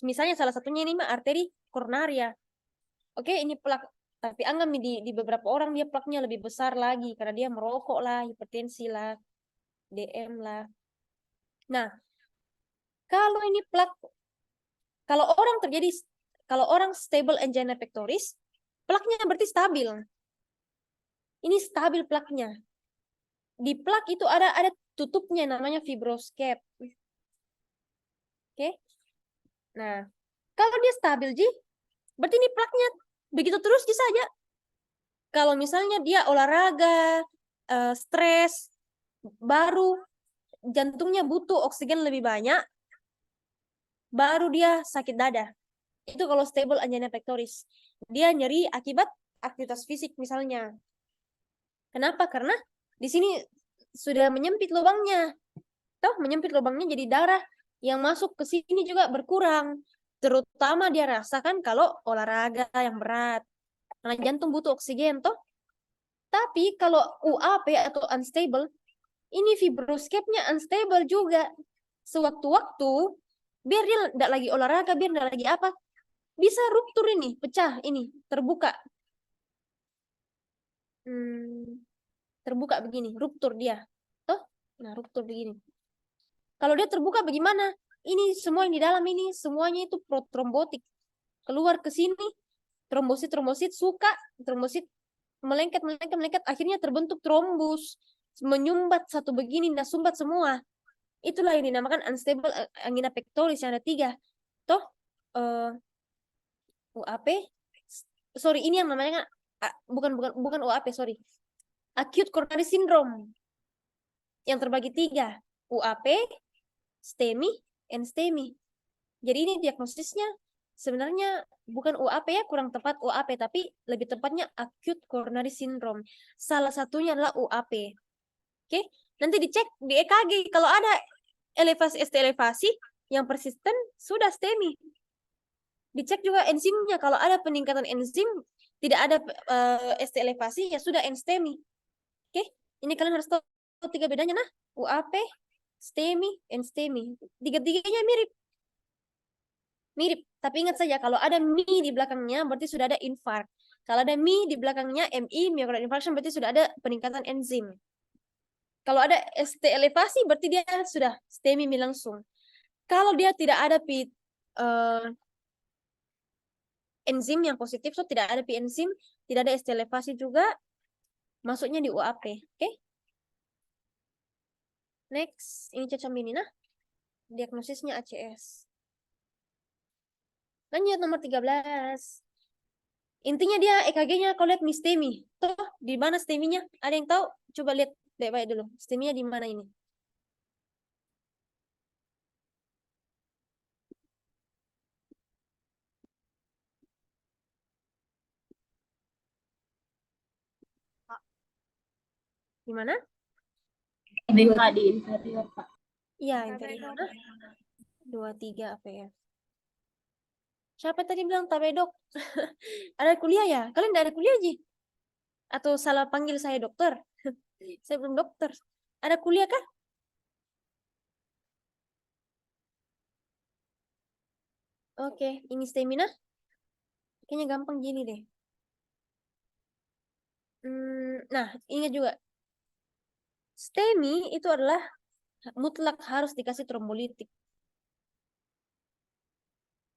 Misalnya salah satunya ini mah arteri koronaria. Oke, ini plak. Tapi anggap di beberapa orang dia plaknya lebih besar lagi karena dia merokok lah, hipertensi lah, DM lah. Nah, kalau ini plak, kalau orang stable angina pectoris, plaknya berarti stabil. Ini stabil plaknya. Di plak itu ada tutupnya namanya fibroscape. Oke. Nah, kalau dia stabil Ji, berarti ini plaknya begitu terus saja. Kalau misalnya dia olahraga, stres, baru jantungnya butuh oksigen lebih banyak, baru dia sakit dada. Itu kalau stable angina pectoris. Dia nyeri akibat aktivitas fisik misalnya. Kenapa? Karena di sini sudah menyempit lubangnya. Toh menyempit lubangnya jadi darah yang masuk ke sini juga berkurang. Terutama dia rasakan kalau olahraga yang berat. Karena jantung butuh oksigen toh. Tapi kalau UAP atau unstable, ini fibroscape-nya unstable juga. Sewaktu-waktu, biar dia tidak lagi olahraga, biar tidak lagi apa, bisa ruptur ini, pecah ini, terbuka. Terbuka begini, ruptur dia. Toh? Nah, ruptur begini. Kalau dia terbuka bagaimana? Ini semua yang di dalam ini, semuanya itu protrombotik. Keluar ke sini, trombosit suka, trombosit melengket, akhirnya terbentuk trombus. Menyumbat satu begini, nah sumbat semua. Itulah yang dinamakan unstable angina pectoris yang ada 3. Toh, UAP, sorry ini yang namanya bukan UAP, sorry. Acute coronary syndrome. Yang terbagi 3, UAP, STEMI, and STEMI. Jadi ini diagnosisnya sebenarnya bukan UAP ya, kurang tepat UAP, tapi lebih tepatnya acute coronary syndrome. Salah satunya adalah UAP. Oke, nanti dicek di EKG kalau ada elevasi ST elevasi yang persisten sudah STEMI. Dicek juga enzimnya, kalau ada peningkatan enzim tidak ada ST elevasi ya sudah STEMI. Oke, ini kalian harus tahu 3 bedanya nah, UAP, STEMI, STEMI. Tiga-tiganya mirip, tapi ingat saja kalau ada mi di belakangnya berarti sudah ada infark. Kalau ada mi di belakangnya MI, myocardial infarction, berarti sudah ada peningkatan enzim. Kalau ada ST elevasi berarti dia sudah STEMI langsung. Kalau dia tidak ada enzim yang positif, so tidak ada enzim, tidak ada ST elevasi juga, masuknya di UAP. Oke? Next, ini cacamini nah. Diagnosisnya ACS. Lanjut nomor 13. Intinya dia EKG-nya kalau lihat STEMI. Tuh, di mana STEMI-nya? Ada yang tahu? Coba lihat baik-baik dulu. STEMI-nya di mana ini? Di mana? Di inferior, Pak. Iya, inferior. 23 apa ya? Siapa tadi bilang tabedok? Ada kuliah ya? Kalian tidak ada kuliah, Ji? Atau salah panggil saya dokter? Saya belum dokter. Ada kuliah kah? Oke, ini stamina. Kayaknya gampang gini deh. Nah, ingat juga. STEMI itu adalah mutlak harus dikasih trombolitik.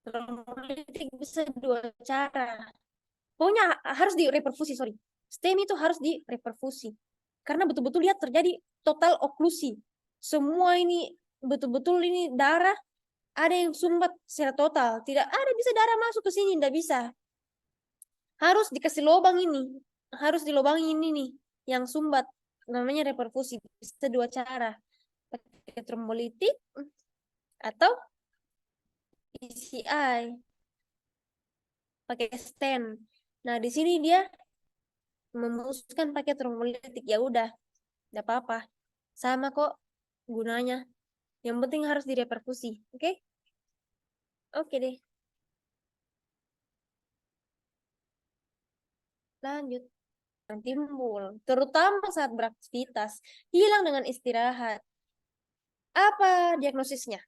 Trombolitik bisa 2 cara. Pokoknya harus direperfusi, sorry. STEMI itu harus direperfusi. Karena betul-betul lihat terjadi total oklusi. Semua ini betul-betul ini darah ada yang sumbat secara total. Tidak ada bisa darah masuk ke sini, tidak bisa. Harus dikasih lubang ini. Harus dilubangi ini nih yang sumbat. Namanya reperfusi. Bisa 2 cara. Pakai trombolitik atau PCI. Pakai stent. Nah, di sini dia memutuskan pakai trombolitik, ya udah, enggak apa-apa. Sama kok gunanya. Yang penting harus direperfusi, oke? Oke deh. Lanjut. Timbul, terutama saat beraktivitas, hilang dengan istirahat. Apa diagnosisnya?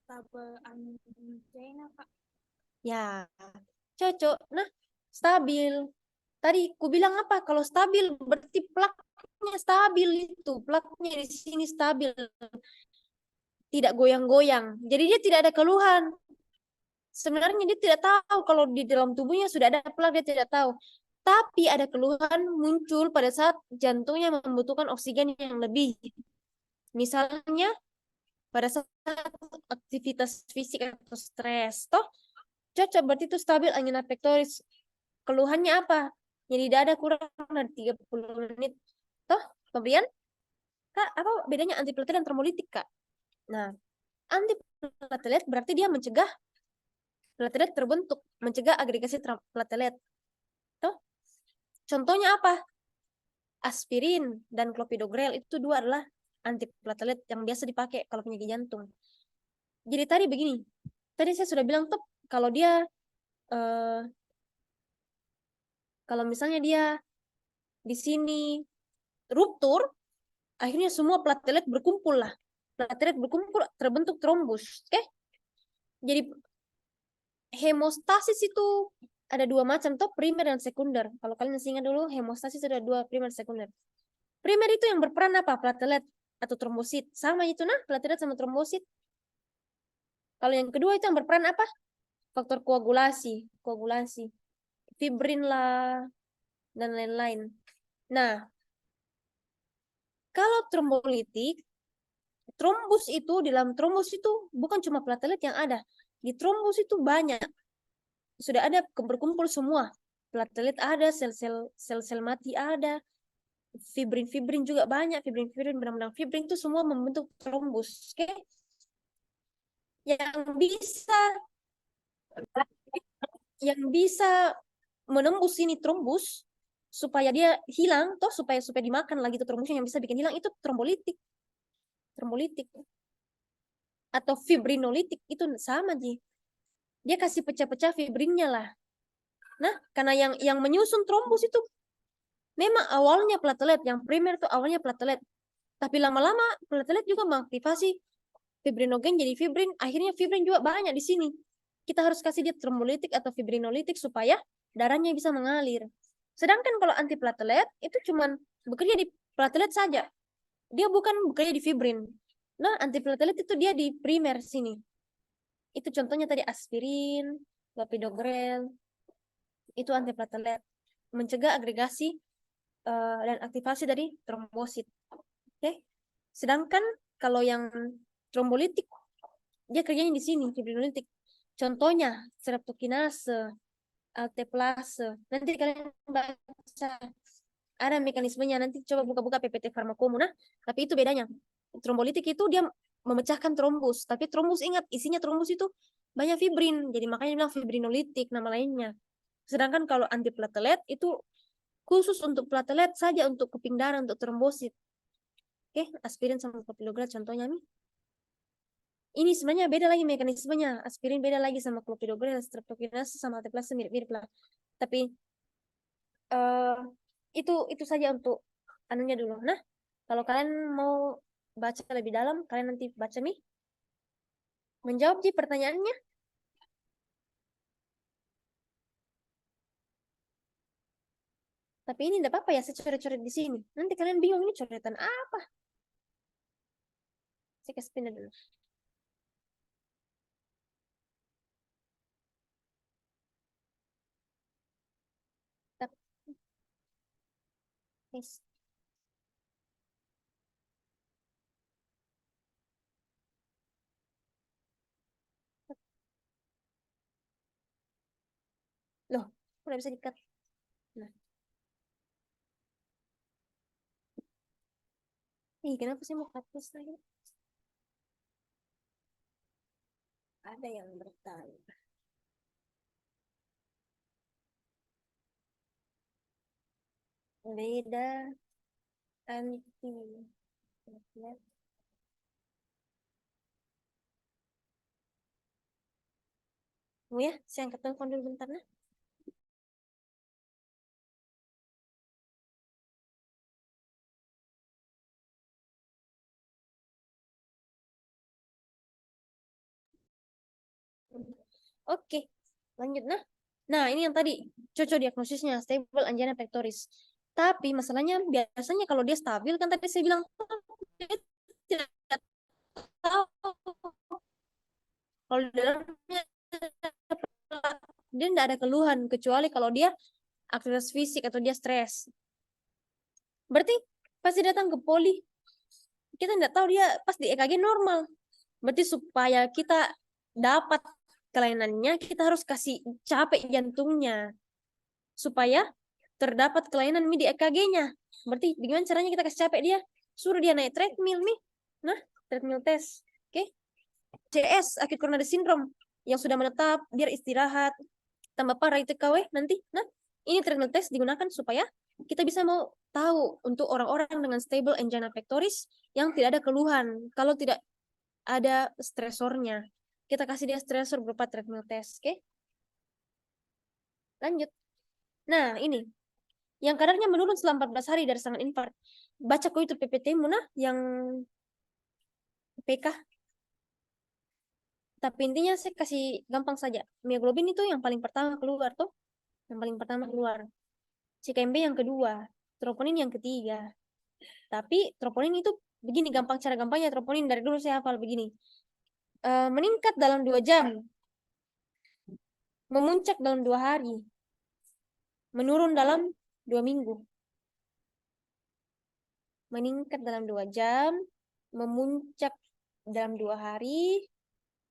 Tabel angina, Pak. Ya, cocok. Nah, stabil. Tadi ku bilang apa? Kalau stabil berarti plaknya stabil itu. Plaknya di sini stabil. Tidak goyang-goyang. Jadi dia tidak ada keluhan. Sebenarnya dia tidak tahu kalau di dalam tubuhnya sudah ada plak, dia tidak tahu. Tapi ada keluhan muncul pada saat jantungnya membutuhkan oksigen yang lebih. Misalnya pada saat aktivitas fisik atau stres. Toh cocok berarti itu stabil angina pectoris. keluhannya apa? Jadi dada kurang dari 30 menit. Toh, kemudian Kak, apa bedanya antiplatelet dan trombolytik, Kak? Nah, antiplatelet berarti dia mencegah platelet terbentuk, mencegah agregasi platelet. Toh, contohnya apa? Aspirin dan clopidogrel itu dua adalah antiplatelet yang biasa dipakai kalau penyakit jantung. Jadi tadi begini, tadi saya sudah bilang tuh kalau dia kalau misalnya dia di sini ruptur, akhirnya semua platelet berkumpul lah. Platelet berkumpul terbentuk trombus, oke? Jadi hemostasis itu ada dua macam tuh, primer dan sekunder. Kalau kalian masih ingat dulu, hemostasis ada dua, primer dan sekunder. Primer itu yang berperan apa? Platelet atau trombosit. Sama itu nah, platelet sama trombosit. Kalau yang kedua itu yang berperan apa? Faktor koagulasi, fibrin lah, dan lain-lain. Nah, kalau trombolitik, trombus itu, di dalam trombus itu bukan cuma platelet yang ada. Di trombus itu banyak. Sudah ada berkumpul semua. Platelet ada, sel-sel mati ada, fibrin juga banyak, fibrin benang-benang fibrin itu semua membentuk trombus, oke? Yang bisa menembus ini trombus supaya dia hilang, toh supaya dimakan lagi tuh trombusnya yang bisa bikin hilang itu trombolitik atau fibrinolitik itu sama Ji. Dia kasih pecah-pecah fibrinnya lah. Nah, karena yang menyusun trombus itu memang awalnya platelet, yang primer itu awalnya platelet. Tapi lama-lama platelet juga mengaktifasi fibrinogen jadi fibrin, akhirnya fibrin juga banyak di sini. Kita harus kasih dia trombolitik atau fibrinolitik supaya darahnya bisa mengalir. Sedangkan kalau antiplatelet itu cuman bekerja di platelet saja. Dia bukan bekerja di fibrin. Nah, antiplatelet itu dia di primer sini. Itu contohnya tadi aspirin, clopidogrel. Itu antiplatelet. Mencegah agregasi dan aktivasi dari trombosit. Oke. Sedangkan kalau yang trombolitik dia kerjanya di sini, fibrinolitik. Contohnya streptokinase, alteplase. Nanti kalian baca ada mekanismenya, nanti coba buka-buka PPT Farmakomu. Nah, tapi itu bedanya. Trombolitik itu dia memecahkan trombus, tapi trombus ingat isinya trombus itu banyak fibrin, jadi makanya bilang fibrinolitik nama lainnya. Sedangkan kalau antiplatelet itu khusus untuk platelet saja, untuk keping darah, untuk trombosit. Oke, aspirin sama clopidogrel contohnya nih. Ini sebenarnya beda lagi mekanismenya. Aspirin beda lagi sama clopidogrel, streptokinase sama alteplase mirip-mirip lah. Tapi itu saja untuk anunya dulu. Nah, kalau kalian mau baca lebih dalam, kalian nanti baca nih. Menjawab sih pertanyaannya. Tapi ini tidak apa-apa ya, saya coret-coret di sini. Nanti kalian bingung ini coretan apa. Saya kasih pindah dulu. Yes. Loh, udah bisa di-cut. Nah. Kenapa sih mau cut plus lagi? Ada yang bertanya. Beda anti. Oh ya, saya angkat telepon dulu bentar nah. Oke, lanjut nah. Nah, ini yang tadi cocok diagnosisnya stable angina pectoris. Tapi masalahnya biasanya kalau dia stabil kan tadi saya bilang dia tidak tahu kalau di dalamnya dia tidak ada keluhan kecuali kalau dia aktivitas fisik atau dia stres. Berarti pasti datang ke poli. Kita tidak tahu dia pas di EKG normal. Berarti supaya kita dapat kelainannya kita harus kasih capek jantungnya supaya terdapat kelainan di EKG-nya. Berarti bagaimana caranya kita kasih capek dia? Suruh dia naik treadmill nih. Nah, treadmill test. Oke. CS, acute coronary syndrome, yang sudah menetap, biar istirahat. Tambah parah ITKW nanti. Nah, ini treadmill test digunakan supaya kita bisa mau tahu untuk orang-orang dengan stable angina pectoris yang tidak ada keluhan. Kalau tidak ada stresornya, kita kasih dia stresor berupa treadmill test. Oke. Lanjut. Nah, ini yang kadarnya menurun selama 14 hari dari serangan infark. Baca kok itu PPT Muna yang PK. Tapi intinya saya kasih gampang saja. Mioglobin itu yang paling pertama keluar tuh. Yang paling pertama keluar. CKMB yang kedua. Troponin yang ketiga. Tapi troponin itu begini gampang, cara gampangnya troponin dari dulu saya hafal begini. Meningkat dalam 2 jam. Memuncak dalam 2 hari. Menurun dalam 2 minggu. Meningkat dalam 2 jam. Memuncak dalam 2 hari.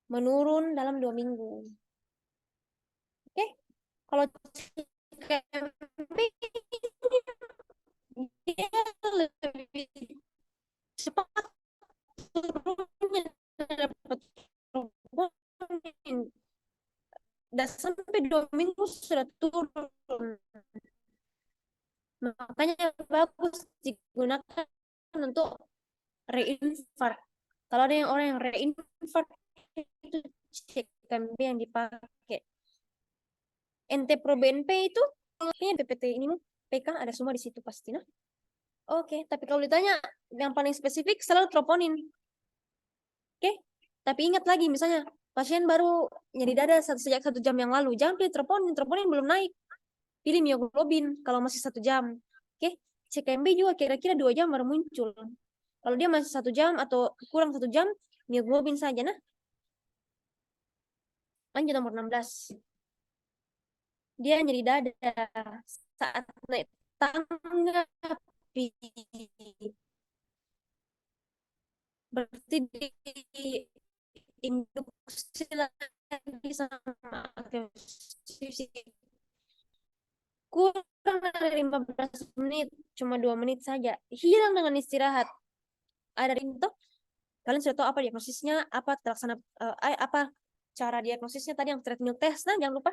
Menurun dalam 2 minggu. Oke. Kalau CKMB dia lebih cepat turunnya dapat troponin. Dan sampai 2 minggu sudah turun. Makanya bagus digunakan untuk reinfark. Kalau ada yang orang yang reinfark itu CKMB yang dipakai. NT-proBNP itu ini PPT ini PK ada semua di situ pasti. Nah. Oke, tapi kalau ditanya yang paling spesifik selalu troponin. Oke, tapi ingat lagi misalnya pasien baru nyeri dada sejak 1 jam yang lalu, jangan pilih troponin, troponin belum naik. Pilih mioglobin kalau masih 1 jam. Oke, CKMB juga kira-kira 2 jam baru muncul. Kalau dia masih 1 jam atau kurang 1 jam, mioglobin saja. Nah, lanjut nomor 16. Dia nyeri dada saat naik tangga. Berarti diinduksi lagi sama aktivisi. Kurang dari 15 menit, cuma 2 menit saja. Hilang dengan istirahat. Ada itu, kalian sudah tahu apa diagnosisnya, apa terlaksana, apa cara diagnosisnya tadi yang treadmill test. Nah, jangan lupa.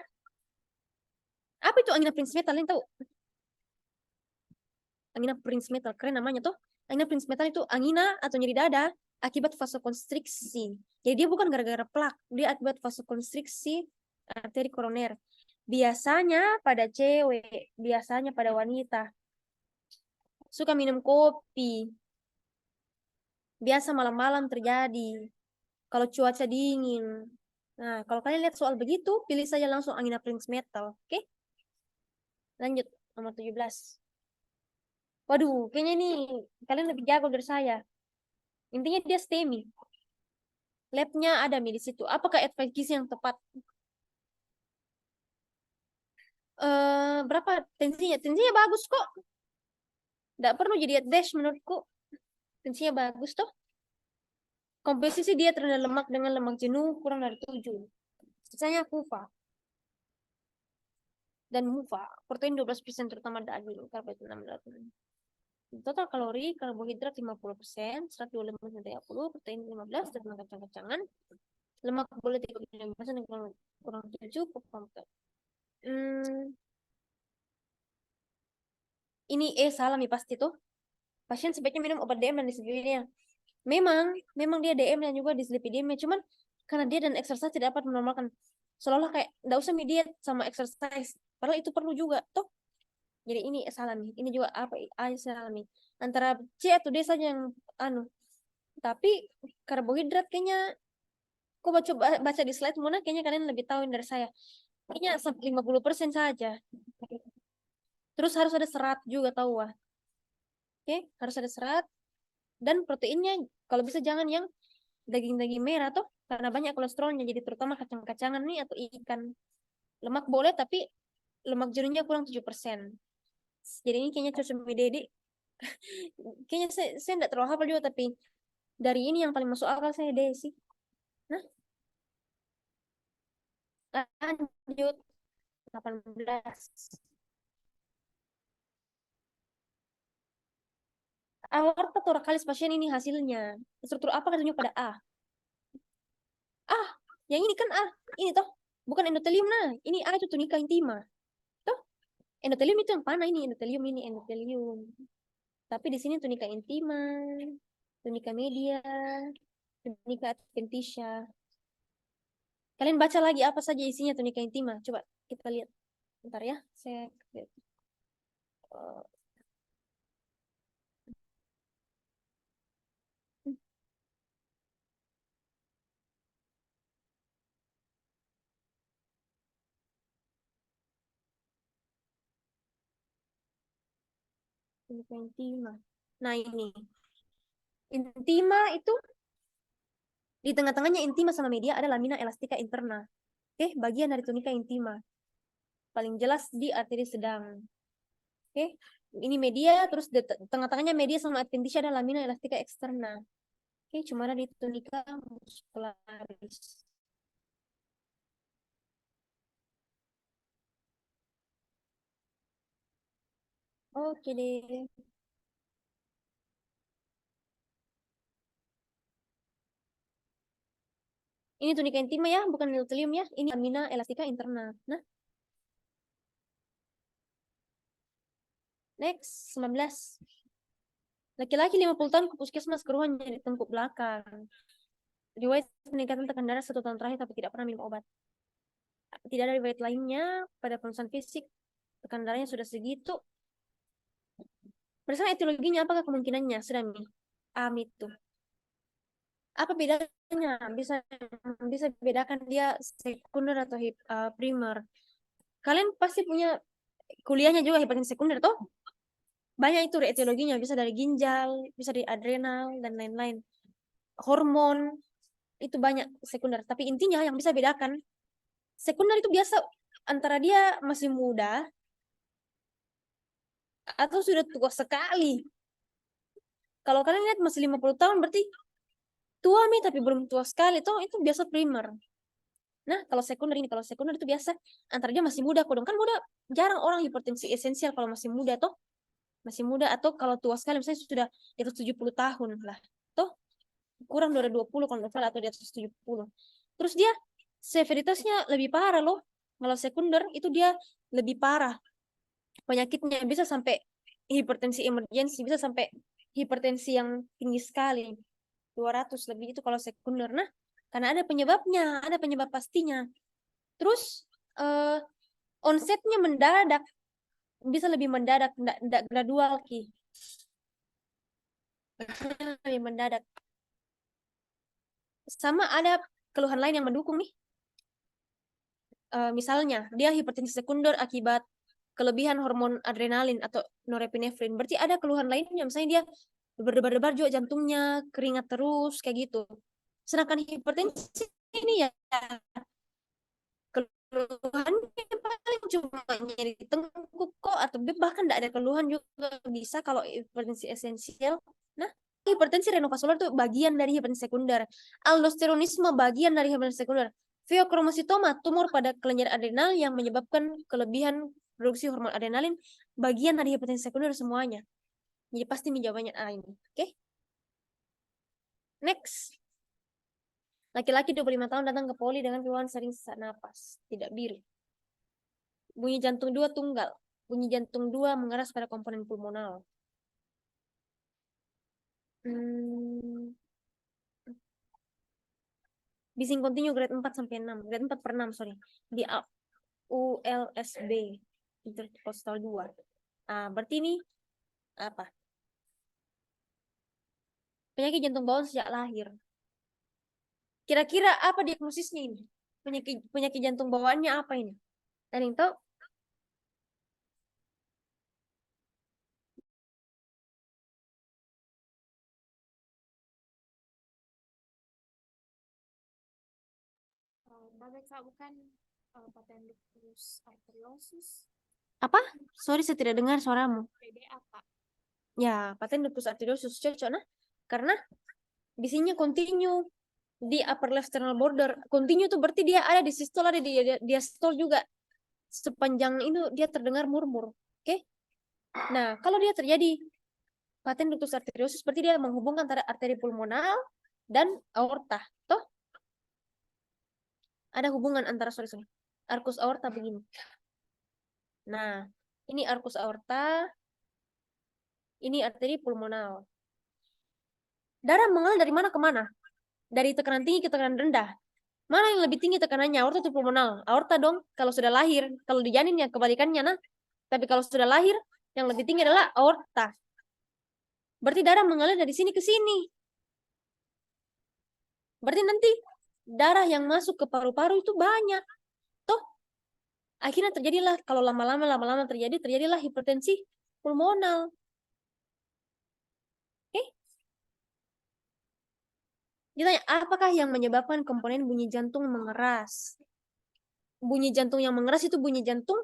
Apa itu angina Prinzmetal? Kalian tahu? Angina Prinzmetal, keren namanya tuh. Angina Prinzmetal itu angina atau nyeri dada akibat vasokonstriksi. Jadi dia bukan gara-gara plak, dia akibat vasokonstriksi arteri koroner. Biasanya pada cewek, biasanya pada wanita. Suka minum kopi. Biasa malam-malam terjadi. Kalau cuaca dingin. Nah, kalau kalian lihat soal begitu, pilih saja langsung angina Prinzmetal. Oke? Lanjut, nomor 17. Waduh, kayaknya ini kalian lebih jago dari saya. Intinya dia STEMI. Labnya ada di situ. Apakah advice gizi yang tepat? Berapa tensinya? Tensinya bagus kok. Nggak perlu jadi dash menurutku. Tensinya bagus toh. Komposisi dia terhadap lemak dengan lemak jenuh kurang dari 7. Sisanya kufa. Dan mufa. Protein 12% terutama daging. Karbohidrat 6%. Total kalori, karbohidrat 50%, serat 25-30, protein 15, dan kacang-kacangan. Lemak boleh 35% dan kurang 7, ini salah nih pasti tuh. Pasien sebaiknya minum obat DM dan dislipidemia. Memang dia DM dan juga dislipidemia, cuman karena dia dan exercise tidak dapat menormalkan. Seolah-olah kayak nggak usah diet sama exercise, padahal itu perlu juga toh. Jadi ini salah nih. Ini juga apa? Salah nih. Antara C atau D saja yang Tapi karbohidrat kayaknya kok baca di slide Mona, kayaknya kalian lebih tahu dari saya. Kayaknya 50% saja. Terus harus ada serat juga tahu wah. Oke, harus ada serat dan proteinnya kalau bisa jangan yang daging-daging merah tuh karena banyak kolesterolnya, jadi terutama kacang-kacangan nih atau ikan. Lemak boleh tapi lemak jenuhnya kurang 7%. Jadi ini kayaknya cocok sama Dede. Kayaknya saya enggak terlalu hafal juga, tapi dari ini yang paling masuk akal saya Dede sih. Nah, lanjut 18. aorta thoracalis pasien ini hasilnya. Struktur apa kan tunjuk pada A? Yang ini kan A, ini toh. Bukan endotelium nah. Ini A itu tunica intima. Toh, endotelium itu yang mana ini? Endotelium ini endotelium. Tapi di sini tunica intima, tunica media, tunica adventitia. Kalian baca lagi apa saja isinya tunica intima. Coba kita lihat. Bentar ya, saya lihat. Tunica intima. Nah ini. Intima itu di tengah-tengahnya intima sama media ada lamina elastica interna. Oke, bagian dari tunica intima. Paling jelas di arteri sedang. Oke, ini media, terus di tengah-tengahnya media sama adventitia ada lamina elastica externa. Oke, cuma ada di tunica muscularis. Oke deh. Ini tunica intima ya, bukan endotelium ya. Ini lamina elastica interna. Nah, next, 19. Laki-laki 50 tahun ke puskesmas keluhan nyeri tengkuk belakang. Riwayat peningkatan tekan darah 1 tahun terakhir tapi tidak pernah minum obat. Tidak ada riwayat lainnya pada pemeriksaan fisik. Tekan darahnya sudah segitu. Berdasarkan etiologinya, apakah kemungkinannya? Sudah nih. Itu. Apa bedanya? Bisa bedakan dia sekunder atau primer. Kalian pasti punya kuliahnya juga hipertensi sekunder toh? Banyak itu etiologinya, bisa dari ginjal, bisa dari adrenal dan lain-lain. Hormon itu banyak sekunder, tapi intinya yang bisa bedakan sekunder itu biasa antara dia masih muda atau sudah tua sekali. Kalau kalian lihat masih 50 tahun berarti tua nih tapi belum tua sekali toh, itu biasa primer. Nah, kalau sekunder itu biasa antara dia masih muda, kodong kan muda, jarang orang hipertensi esensial kalau masih muda toh. Masih muda atau kalau tua sekali misalnya sudah di atas 70 tahun lah. Toh kurang dari 20 kalau nggak salah atau di atas 70. Terus dia severitasnya lebih parah loh. Kalau sekunder itu dia lebih parah. Penyakitnya bisa sampai hipertensi emergensi, bisa sampai hipertensi yang tinggi sekali. 200 lebih itu kalau sekunder. Nah, karena ada penyebabnya, ada penyebab pastinya. Terus onsetnya mendadak, bisa lebih mendadak, enggak gradual ki. Lebih mendadak. Sama ada keluhan lain yang mendukung nih. Misalnya dia hipertensi sekunder akibat kelebihan hormon adrenalin atau norepinefrin. Berarti ada keluhan lainnya, misalnya dia berdebar-debar juga jantungnya, keringat terus kayak gitu. Sedangkan hipertensi ini ya keluhannya paling cuma nyeri tengkuk kok, atau bahkan tidak ada keluhan juga bisa kalau hipertensi esensial. Nah, hipertensi renovaskular itu bagian dari hipertensi sekunder. Aldosteronisme bagian dari hipertensi sekunder. Pheochromocytoma, tumor pada kelenjar adrenal yang menyebabkan kelebihan produksi hormon adrenalin, bagian dari hipertensi sekunder semuanya. Jadi pasti nih jawabannya A ini. Oke? Next. Laki-laki 25 tahun datang ke poli dengan keluhan sering sesak napas, tidak biru. Bunyi jantung 2 tunggal. Bunyi jantung 2 mengeras pada komponen pulmonal. Bising kontinu grade 4 sampai 6. Grade 4 per 6, sorry. Di ULSB. Intercostal 2. Berarti ini apa? Penyakit jantung bawaan sejak lahir. Kira-kira apa diagnosisnya ini? Penyakit jantung bawaannya apa ini? Ada yang tahu? Bukan patendus arteriosus. Apa? Sorry, saya tidak dengar suaramu. PD apa? Ya, patendus arteriosus cocok nah. Karena bisinya continue di upper left sternal border. Continue tuh berarti dia ada di sistole, ada di diastole juga. Sepanjang itu dia terdengar murmur. Oke? Nah, kalau dia terjadi paten ductus arteriosus berarti dia menghubungkan antara arteri pulmonal dan aorta. Toh? Ada hubungan antara, sorry. Arcus aorta begini. Nah, ini arcus aorta, ini arteri pulmonal. Darah mengalir dari mana ke mana? Dari tekanan tinggi ke tekanan rendah. Mana yang lebih tinggi tekanannya, aorta atau pulmonal? Aorta dong, kalau sudah lahir. Kalau di janin ya kebalikannya, nah. Tapi kalau sudah lahir, yang lebih tinggi adalah aorta. Berarti darah mengalir dari sini ke sini. Berarti nanti darah yang masuk ke paru-paru itu banyak. Toh, akhirnya terjadilah, kalau lama-lama terjadilah hipertensi pulmonal. Oke? Ditanya, apakah yang menyebabkan komponen bunyi jantung mengeras? Bunyi jantung yang mengeras itu bunyi jantung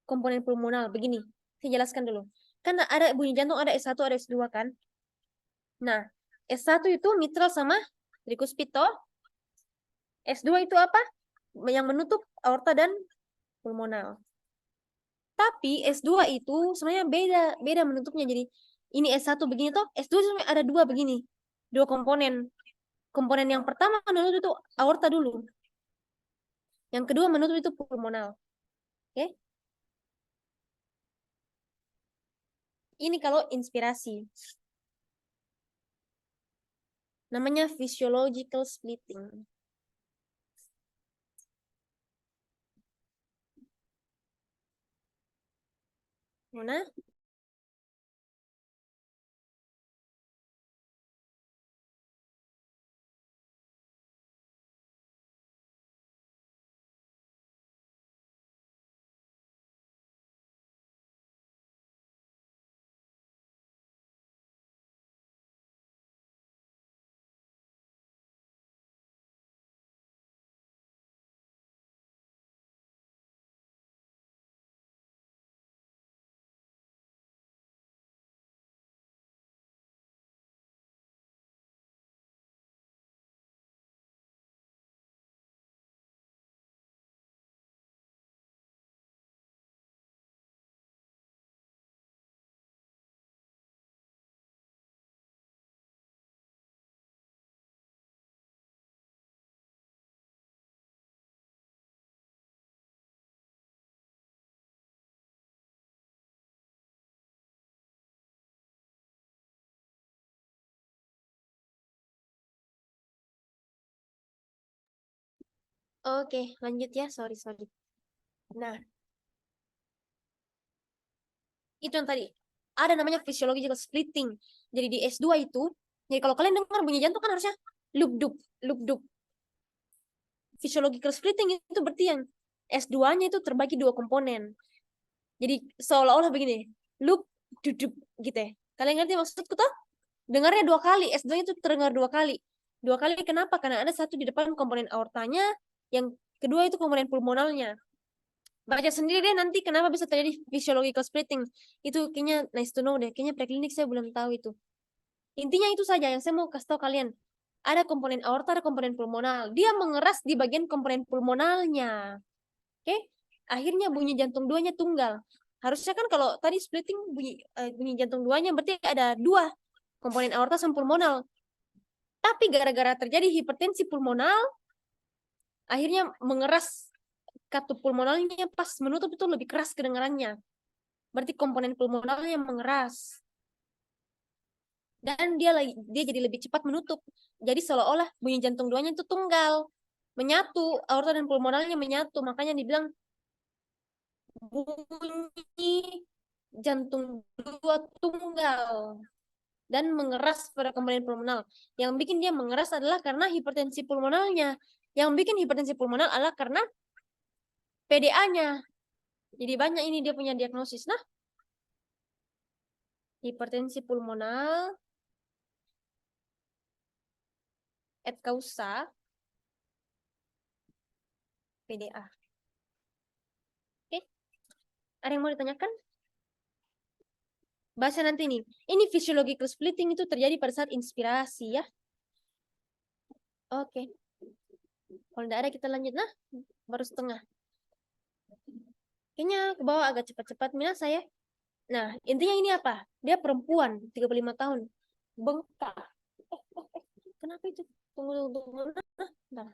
komponen pulmonal. Begini, saya jelaskan dulu. Kan ada bunyi jantung, ada S1, ada S2 kan? Nah, S1 itu mitral sama trikuspid toh. S2 itu apa? Yang menutup aorta dan pulmonal. Tapi S2 itu sebenarnya beda menutupnya. Jadi ini S1 begini toh, S2 sebenarnya ada dua begini. Dua komponen. Komponen yang pertama menutup itu aorta dulu. Yang kedua menutup itu pulmonal. Oke? Ini kalau inspirasi. Namanya physiological splitting. Mana? Oke, lanjut ya. Sorry. Nah, itu yang tadi. Ada namanya physiological splitting. Jadi di S2 itu, jadi kalau kalian dengar bunyi jantung kan harusnya loop-dup. Physiological splitting itu berarti yang S2-nya itu terbagi dua komponen. Jadi seolah-olah begini, loop, dudup gitu ya. Kalian ngerti maksudku tuh? Dengarnya dua kali, S2-nya itu terdengar dua kali. Dua kali kenapa? Karena ada satu di depan komponen aortanya, yang kedua itu komponen pulmonalnya. Baca sendiri deh nanti kenapa bisa terjadi physiological splitting. Itu kayaknya nice to know deh. Kayaknya preklinik saya belum tahu itu. Intinya itu saja yang saya mau kasih tahu kalian. Ada komponen aorta, ada komponen pulmonal. Dia mengeras di bagian komponen pulmonalnya. Oke? Akhirnya bunyi jantung duanya tunggal. Harusnya kan kalau tadi splitting bunyi jantung duanya berarti ada dua. Komponen aorta sama pulmonal. Tapi gara-gara terjadi hipertensi pulmonal, akhirnya mengeras katup pulmonalnya pas menutup itu lebih keras kedengarannya. Berarti komponen pulmonalnya mengeras. Dan dia jadi lebih cepat menutup. Jadi seolah-olah bunyi jantung duanya itu tunggal. Menyatu, aorta dan pulmonalnya menyatu. Makanya dibilang bunyi jantung dua tunggal. Dan mengeras pada komponen pulmonal. Yang bikin dia mengeras adalah karena hipertensi pulmonalnya. Yang bikin hipertensi pulmonal adalah karena PDA-nya. Jadi banyak ini dia punya diagnosis. Nah, hipertensi pulmonal et causa PDA. Oke, ada yang mau ditanyakan? Bahasa nanti nih. Ini physiological splitting itu terjadi pada saat inspirasi ya. Oke. Kalau tidak ada kita lanjut nah. Baru setengah. Kayaknya ke bawah agak cepat-cepat. Mina saya. Nah, intinya ini apa? Dia perempuan, 35 tahun. Bengkak. Kenapa itu? Tunggu. Bentar.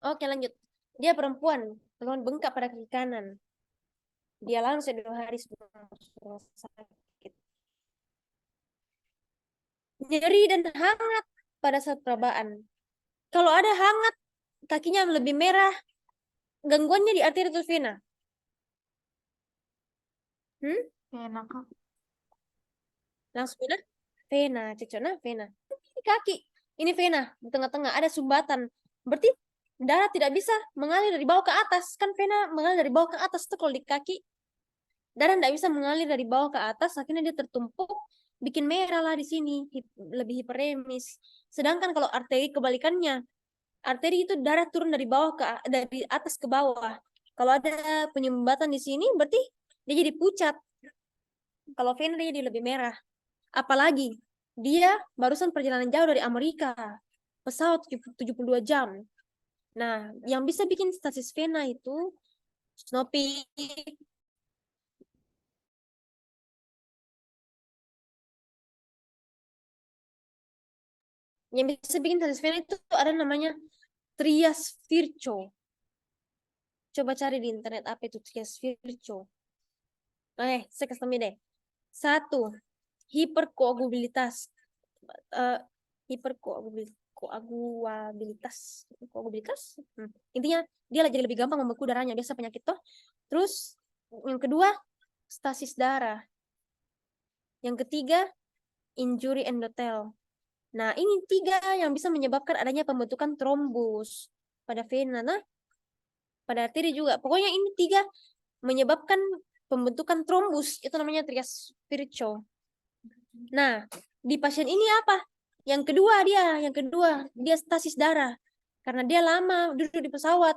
Oke, lanjut. Dia perempuan, teman bengkak pada kaki kanan. Dia langsung 2 hari sebelum rumah sakit. Nyeri dan hangat pada saat perabaan. Kalau ada hangat, kakinya lebih merah, gangguannya di arteri atau vena? Enak, Kak. Langsung vena? Vena, cecona vena. Ini kaki, ini vena, di tengah-tengah ada sumbatan. Berarti darah tidak bisa mengalir dari bawah ke atas. Kan vena mengalir dari bawah ke atas tuh kalau di kaki. Darah tidak bisa mengalir dari bawah ke atas, akhirnya dia tertumpuk, bikin merah lah di sini, lebih hiperemis. Sedangkan kalau arteri kebalikannya, arteri itu darah turun dari bawah dari atas ke bawah. Kalau ada penyumbatan di sini, berarti dia jadi pucat. Kalau vena dia jadi lebih merah. Apalagi dia barusan perjalanan jauh dari Amerika, pesawat 72 jam. Nah, yang bisa bikin stasis vena itu Snoopy. Yang bisa bikin stasis vena itu ada namanya trias virchow. Coba cari di internet apa itu trias virchow. Saya kasih tahu deh. 1. Hiperkoagulabilitas. Koagulabilitas. Intinya dia jadi lebih gampang membeku darahnya, biasa penyakit toh. Terus yang kedua stasis darah. Yang ketiga injury endothel. Nah, ini 3 yang bisa menyebabkan adanya pembentukan trombus pada vena. Nah, pada arteri juga. Pokoknya ini 3 menyebabkan pembentukan trombus. Itu namanya trias virchow. Nah, di pasien ini apa? Yang kedua dia stasis darah. Karena dia lama duduk di pesawat.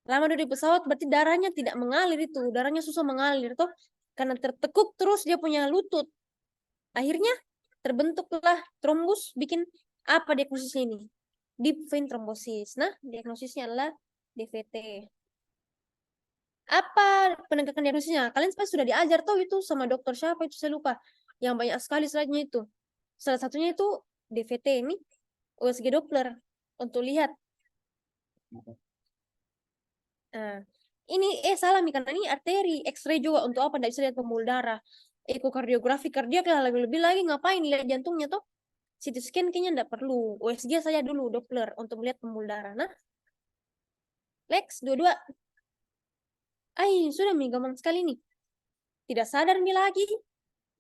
Lama duduk di pesawat berarti darahnya tidak mengalir itu. Darahnya susah mengalir toh. Karena tertekuk terus dia punya lutut. Akhirnya terbentuklah trombus, bikin apa diagnosisnya ini? Deep vein thrombosis. Nah, diagnosisnya adalah DVT. Apa penegakan diagnosisnya? Kalian pasti sudah diajar tuh itu sama dokter siapa itu saya lupa. Yang banyak sekali slide-nya itu. Salah satunya itu DVT ini USG Doppler untuk lihat. Nah, ini salah nih karena ini arteri, X-ray juga untuk apa? Tidak bisa lihat pembuluh darah. Ekokardiografi kardiak lah lebih lagi ngapain lihat jantungnya tuh? CT scan kayaknya tidak perlu. USG saya dulu Doppler untuk melihat pembuluh darah. Nah, Lex 22. Sudah nih gampang sekali nih. Tidak sadar nih lagi.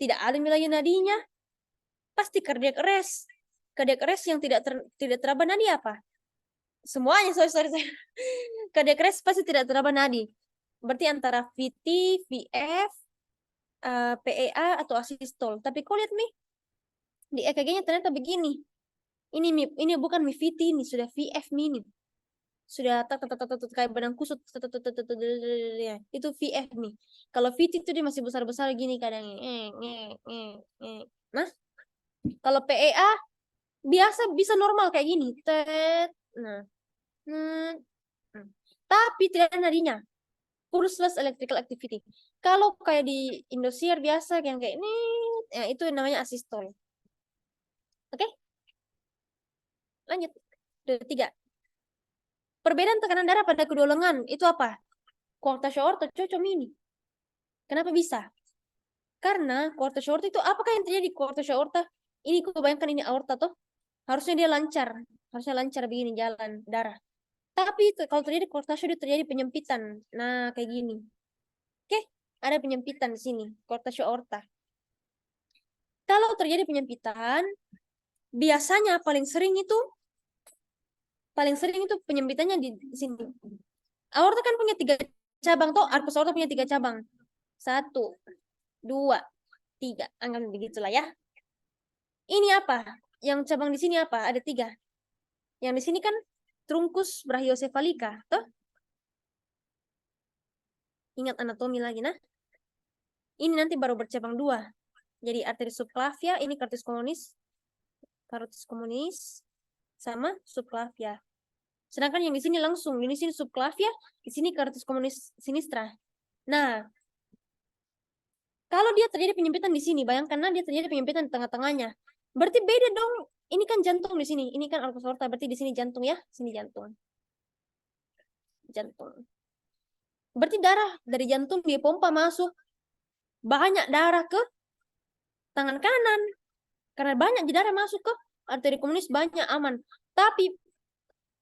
Tidak ada nih lagi nadinya. Pasti cardiac arrest. Cardiac arrest yang tidak teraba nadi apa? Semuanya, sorry. Cardiac arrest pasti tidak teraba nadi. Berarti antara VT, VF, PEA atau asistol. Tapi kau lihat nih, di EKG-nya ternyata begini. Ini bukan VT, ini sudah VF mini. Sudah kayak benang kusut, itu VF nih. Kalau VT itu dia masih besar-besar gini kadang. Nah, kalau PEA biasa bisa normal kayak gini. Nah, tapi tidak ada nadinya. Pulseless electrical activity. Kalau kayak di Indosiar biasa yang kayak ini, ya itu namanya asistol. Oke? Lanjut. 3. Perbedaan tekanan darah pada kedua lengan itu apa? Quarta short atau cocok mini. Kenapa bisa? Karena quarta short itu apakah yang terjadi di quarta short? Ini aku bayangkan ini aorta tuh. Harusnya dia lancar. Harusnya lancar begini jalan darah. Tapi itu kalau terjadi quarta short itu terjadi penyempitan. Nah, kayak gini. Oke, ada penyempitan di sini, quarta aorta. Kalau terjadi penyempitan, biasanya paling sering itu penyempitannya di sini. Aorta kan punya 3 cabang toh, arcus aorta punya 3 cabang. 1, 2, 3. Anggap begitulah ya. Ini apa? yang cabang di sini apa? Ada 3. Yang di sini kan trunkus brachiosephalika, toh? Ingat anatomi lagi, nah. Ini nanti baru bercabang 2. Jadi arteri subclavia, ini carotis communis, sama subclavia. Sedangkan yang di sini langsung, di sini subclavia, di sini carotis communis sinistra. Nah, kalau dia terjadi penyempitan di sini, bayangkan dia terjadi penyempitan di tengah-tengahnya. Berarti beda dong. Ini kan jantung di sini, ini kan arcus aorta, berarti di sini jantung ya, sini jantung. Jantung. Berarti darah dari jantung dia pompa masuk banyak darah ke tangan kanan. Karena banyak darah masuk ke arteri komunis banyak aman. Tapi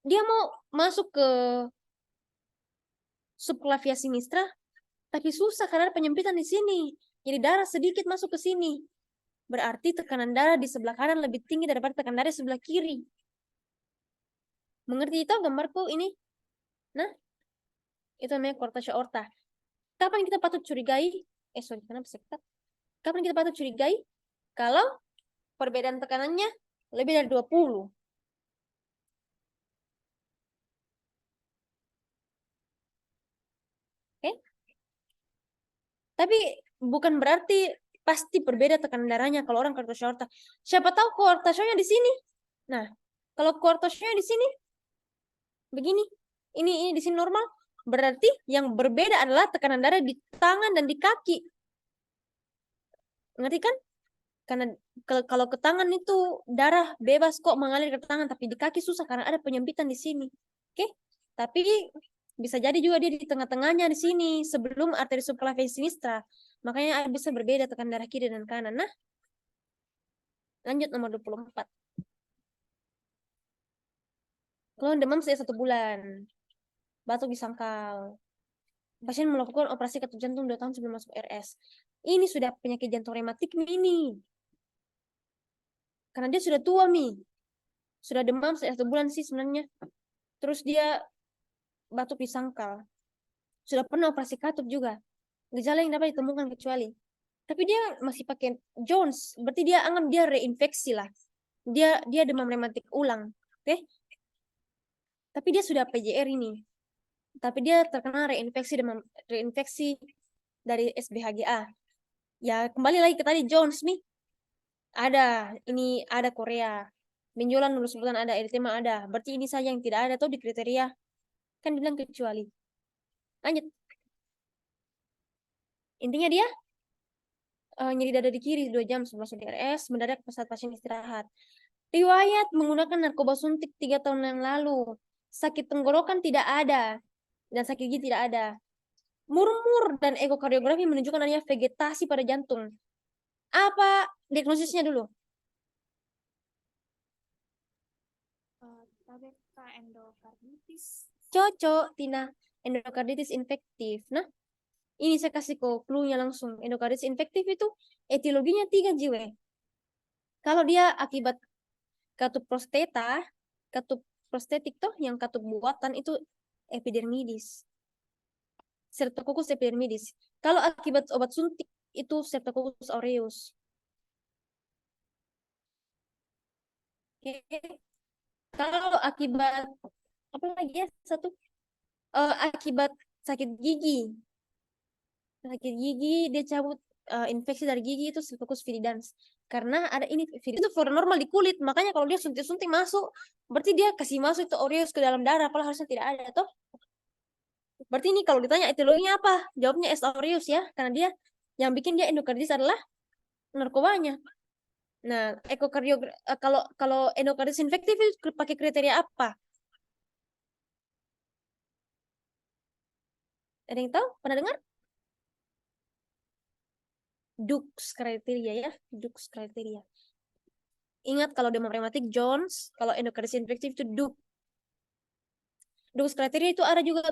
dia mau masuk ke subclavia sinistra, tapi susah karena ada penyempitan di sini. Jadi darah sedikit masuk ke sini. Berarti tekanan darah di sebelah kanan lebih tinggi daripada tekanan darah di sebelah kiri. Mengerti itu gambarku ini? Nah, itu namanya coarctation aorta. Kapan kita patut curigai? Kenapa sekat? Kapan kita patut curigai? Kalau perbedaan tekanannya lebih dari 20. Oke? Tapi bukan berarti pasti berbeda tekanan darahnya kalau orang coarctation aorta. Siapa tahu coarctationnya di sini. Nah, kalau coarctationnya di sini begini, ini di sini normal, berarti yang berbeda adalah tekanan darah di tangan dan di kaki. Ngerti kan? Karena kalau ke tangan itu darah bebas kok mengalir ke tangan, tapi di kaki susah karena ada penyempitan di sini. Oke? Tapi bisa jadi juga dia di tengah-tengahnya di sini sebelum arteri subclavia sinistra. Makanya bisa berbeda tekanan darah kiri dan kanan. Nah, lanjut nomor 24. Keluhan demam sejak 1 bulan. Batuk di sangkal. Pasien melakukan operasi katup jantung 2 tahun sebelum masuk RS. Ini sudah penyakit jantung rematik ini. Karena dia sudah tua, sudah demam sejak 1 bulan sih sebenarnya. Terus dia batuk di sangkal. Sudah pernah operasi katup juga. Gejala yang dapat ditemukan kecuali. Tapi dia masih pakai Jones. Berarti dia anggap dia reinfeksi lah. Dia demam rematik ulang. Oke? Tapi dia sudah PJR ini. Tapi dia terkena reinfeksi dari SBHGA. Ya kembali lagi ke tadi Jones nih. Ada Korea. Benjolan lulus sebutan ada, eritema ada. Berarti ini saja yang tidak ada tuh di kriteria. Kan bilang kecuali. Lanjut. Intinya dia nyeri dada di kiri 2 jam sebelum masuk di RS, mendadak saat pasien istirahat. Riwayat menggunakan narkoba suntik 3 tahun yang lalu. Sakit tenggorokan tidak ada. Dan sakit gigi tidak ada. Murmur dan ekokardiografi menunjukkan adanya vegetasi pada jantung. Apa diagnosisnya dulu? TBK endokarditis. Cocok, Tina. Endokarditis infektif. Nah, ini saya kasih clue-nya langsung. Endokarditis infektif itu etiologinya 3 jiwa. Kalau dia akibat katup prostetik toh yang katup buatan itu epidermidis. Streptococcus epidermidis. Kalau akibat obat suntik itu Streptococcus aureus. Oke. Kalau akibat apa lagi ya satu? Akibat sakit gigi. Sakit gigi dia cabut infeksi dari gigi itu Streptococcus viridans. Karena ada ini itu flora normal di kulit, makanya kalau dia suntik-suntik masuk, berarti dia kasih masuk itu aureus ke dalam darah, padahal harusnya tidak ada toh. Berarti ini kalau ditanya etiologinya apa? Jawabnya S. aureus ya, karena dia yang bikin dia endokarditis adalah narkobanya. Nah, kalau endokarditis infektif itu pakai kriteria apa? Ada yang tahu? Pernah dengar? Dux kriteria ya, Dux kriteria. Ingat kalau demam rematik Jones, kalau endokarditis infektif itu Dux kriteria itu ada juga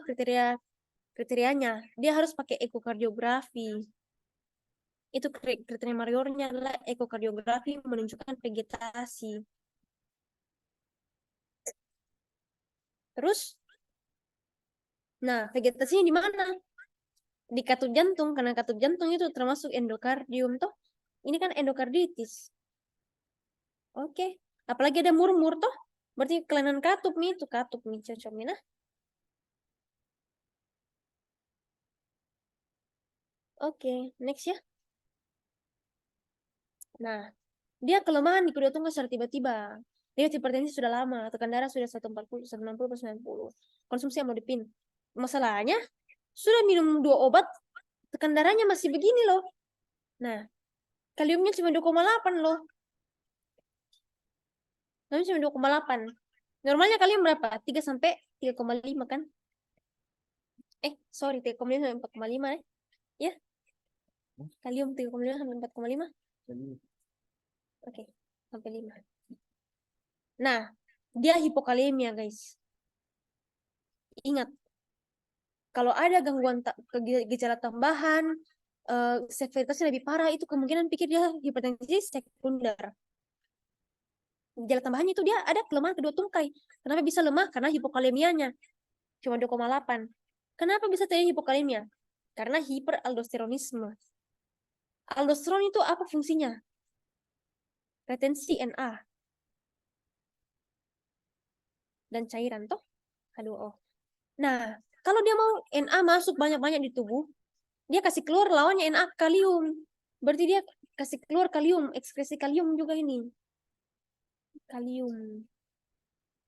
kriterianya. Dia harus pakai ekokardiografi. Itu kriteria majornya adalah ekokardiografi menunjukkan vegetasi. Terus, nah vegetasinya di mana? Di katup jantung, karena katup jantung itu termasuk endokardium toh. Ini kan endokarditis. Oke. Apalagi ada murmur toh, berarti kelainan katup nih, itu katup nih cocok nih nah. Oke, next ya. Nah, dia kelemahan di kedua tunggal secara tiba-tiba. Dia hipertensi sudah lama, tekan darah sudah 140, 160, 90. Konsumsi amlodipin. Masalahnya, sudah minum 2 obat, tekan darahnya masih begini loh. Nah, kaliumnya cuma 2,8 loh. Kalium cuma 2,8. Normalnya kalium berapa? 3 sampai 3,5 kan? Sorry, 3,5 sampai 4,5 ya. Ya. Kalium 3,5 sampai 4,5. Oke, sampai 5. Nah, dia hipokalemia, guys. Ingat, kalau ada gangguan gejala tambahan, severitasnya lebih parah, itu kemungkinan pikir dia hipertensi sekunder. Gejala tambahannya itu dia ada kelemahan kedua tungkai. Kenapa bisa lemah? Karena hipokalemianya cuma 2,8. Kenapa bisa terjadi hipokalemia? Karena hiperaldosteronisme. Aldosteron itu apa fungsinya? Retensi Na dan cairan toh H2O. Nah, kalau dia mau Na masuk banyak-banyak di tubuh, dia kasih keluar lawannya Na kalium. Berarti dia kasih keluar kalium, ekskresi kalium juga ini. Kalium.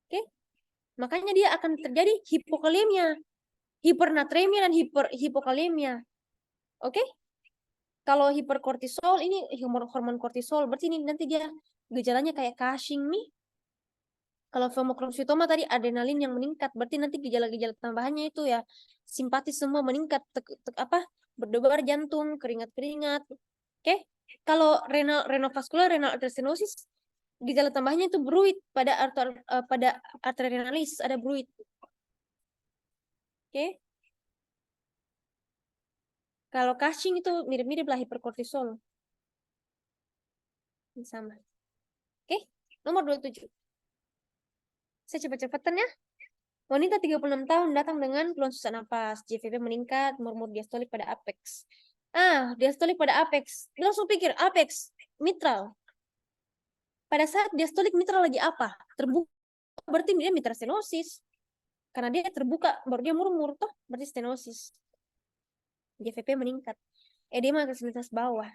Oke? Makanya dia akan terjadi hipokalemia, hipernatremia dan hipokalemia. Oke? Kalau hiperkortisol ini hormon kortisol, berarti ini nanti dia gejalanya kayak Cushing nih. Kalau phemochromocytoma tadi adrenalin yang meningkat, berarti nanti gejala-gejala tambahannya itu ya simpatis semua meningkat, berdebar jantung, keringat-keringat. Oke? Kalau renovaskular renal stenosis, gejala tambahannya itu bruit pada arteriorenalis, ada bruit. Oke? Kalau Cushing itu mirip-mirip lah hiperkortisol. Sama. Oke? Nomor 27. Saya cepat-cepatan ya. Wanita 36 tahun datang dengan keluhan sesak napas, GVP meningkat, murmur diastolik pada apex. Diastolik pada apex. Langsung pikir apex, mitral. Pada saat diastolik mitral lagi apa? Terbuka, berarti dia mitral stenosis. Karena dia terbuka, baru dia murmur, toh berarti stenosis. GVP meningkat. Edema ekstremitas bawah.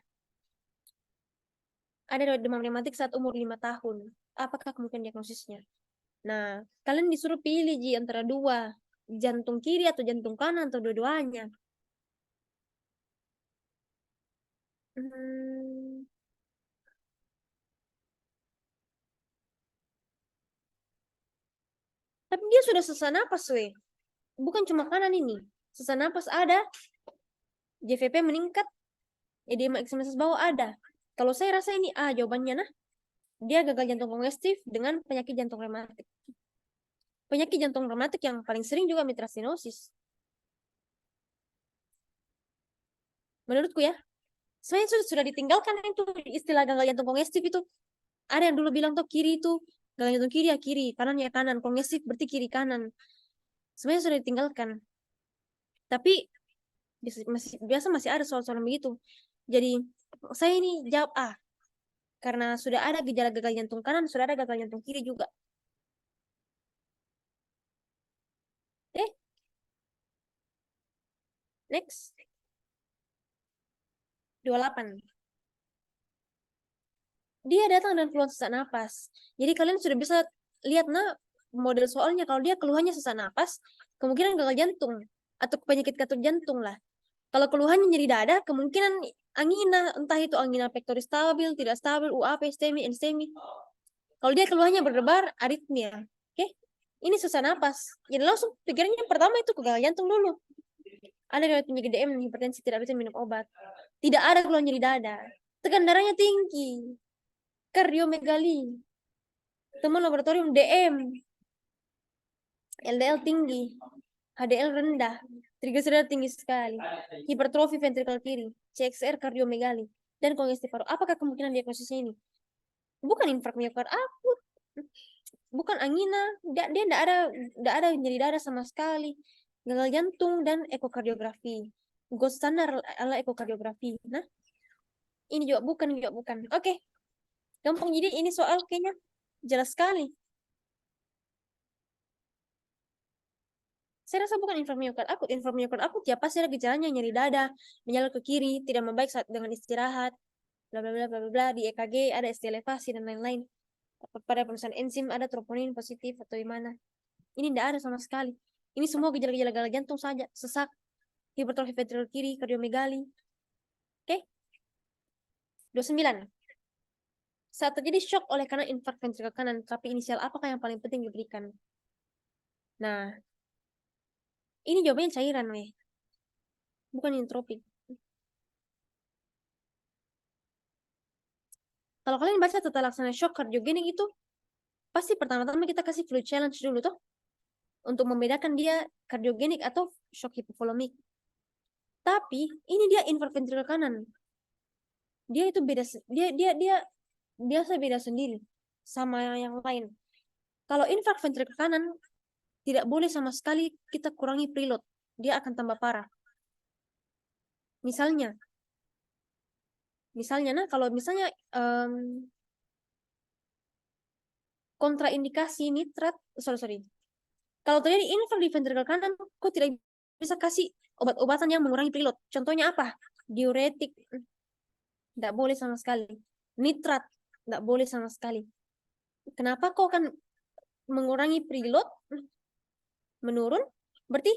Ada demam rematik saat umur 5 tahun. Apakah kemungkinan diagnosisnya? Nah, kalian disuruh pilih antara 2. Jantung kiri atau jantung kanan atau dua-duanya. Tapi dia sudah sesak napas, weh. Bukan cuma kanan ini. Sesak napas ada. JVP meningkat. Edema ekstremitas bawah ada. Kalau saya rasa ini A jawabannya, nah. Dia gagal jantung kongestif dengan penyakit jantung rematik. Penyakit jantung rematik yang paling sering juga mitral stenosis. Menurutku ya. Sebenarnya sudah ditinggalkan itu istilah gagal jantung kongestif itu. Ada yang dulu bilang tuh kiri itu gagal jantung kiri ya kiri, kanan ya kanan, kongestif berarti kiri kanan. Sebenarnya sudah ditinggalkan. Tapi biasa masih ada soal-soal begitu. Jadi saya ini jawab A. Karena sudah ada gejala gagal jantung kanan, sudah ada gagal jantung kiri juga. Next. 28. Dia datang dengan keluhan sesak napas. Jadi kalian sudah bisa lihat model soalnya. Kalau dia keluhannya sesak napas, kemungkinan gagal jantung atau penyakit katup jantung lah. Kalau keluhannya nyeri dada, kemungkinan angina, entah itu angina pectoris stabil, tidak stabil, UAP, STEMI, NSTEMI. Kalau dia keluhannya berdebar, aritmia. Oke? Ini sesak napas. Jadi langsung pikirannya pertama itu gagal jantung dulu. Ada riwayat penyakit DM, hipertensi, tidak bisa minum obat. Tidak ada keluhan nyeri dada. Tekan darahnya tinggi. Kardiomegali. Temuan laboratorium DM. LDL tinggi. HDL rendah. Trigliserida tinggi sekali. Hipertrofi ventrikel kiri. CXR kardiomegali. Dan kongestif paru. Apakah kemungkinan diagnosisnya ini? Bukan infark miokard akut. Bukan angina. Dia tidak ada nyeri dada sama sekali. Gagal jantung dan ekokardiografi. Gold standar ala ekokardiografi. Nah, ini juga bukan. Oke. Gampang, jadi ini soal kayaknya Jelas sekali. Saya rasa bukan inframiokard akut. Inframiokard akut ya pasti ada gejalanya nyeri dada, menyala ke kiri, tidak membaik saat dengan istirahat, bla bla bla bla bla bla. Di EKG ada ST elevasi dan lain-lain. Pada pemeriksaan enzim ada troponin positif atau gimana. Ini tidak ada sama sekali. Ini semua gejala-gejala gagal jantung saja, sesak, hipertrofi ventrikel kiri, kardiomegali. Oke? 29. Saat terjadi shock oleh karena infark ventrikel kanan, tapi inisial apakah yang paling penting diberikan? Nah, ini jawabannya cairan, weh. Bukan intropik. Kalau kalian baca tata laksana shock kardiogenik itu, pasti pertama-tama kita kasih fluid challenge dulu tuh, untuk membedakan dia kardiogenik atau shock hipovolemik. Tapi ini dia infark ventrikel kanan. Dia itu beda, dia biasa beda sendiri sama yang lain. Kalau infark ventrikel kanan tidak boleh sama sekali kita kurangi preload, dia akan tambah parah. Misalnya, nah kalau misalnya kontraindikasi nitrat, sorry. Kalau terjadi infark di ventrikel kanan, kok tidak bisa kasih obat-obatan yang mengurangi preload. Contohnya apa? Diuretik, tidak boleh sama sekali. Nitrat, tidak boleh sama sekali. Kenapa kok akan mengurangi preload? Menurun, berarti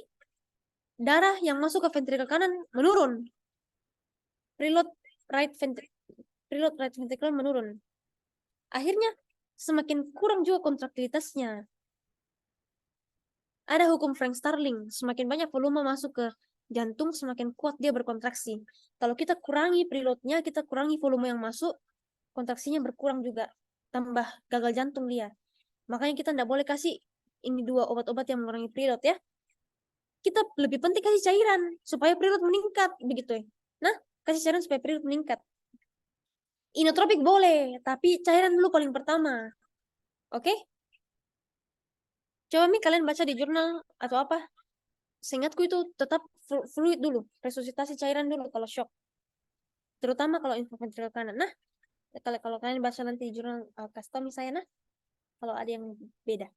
darah yang masuk ke ventrikel kanan menurun. Preload right ventricle menurun. Akhirnya semakin kurang juga kontraktilitasnya. Ada hukum Frank Starling, semakin banyak volume masuk ke jantung, semakin kuat dia berkontraksi. Kalau kita kurangi preloadnya, kita kurangi volume yang masuk, kontraksinya berkurang juga, tambah gagal jantung dia. Makanya kita tidak boleh kasih ini dua obat-obat yang mengurangi preload ya. Kita lebih penting kasih cairan supaya preload meningkat begitu ya. Nah, kasih cairan supaya preload meningkat. Inotropik boleh, tapi cairan dulu paling pertama. Oke? Coba nih kalian baca di jurnal atau apa. Seingatku itu tetap fluid dulu, resusitasi cairan dulu kalau shock. Terutama kalau infark ventrikel kanan. Nah, kalau kalian baca nanti di jurnal custom saya, nah, kalau ada yang beda.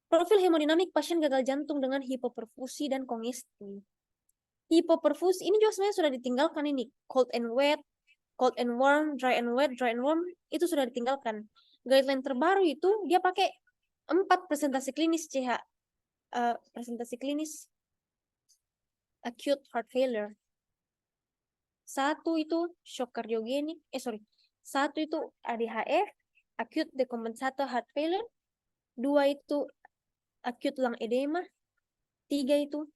Profil hemodinamik pasien gagal jantung dengan hipoperfusi dan kongesti. Hipoperfusi ini juga sebenarnya sudah ditinggalkan ini. Cold and wet, cold and warm, dry and wet, dry and warm, itu sudah ditinggalkan. Guideline terbaru itu dia pakai 4 presentasi klinis presentasi klinis acute heart failure. 1 itu shock kardiogenik, satu itu ADHF, acute decompensator heart failure, 2 itu acute lung edema, 3 itu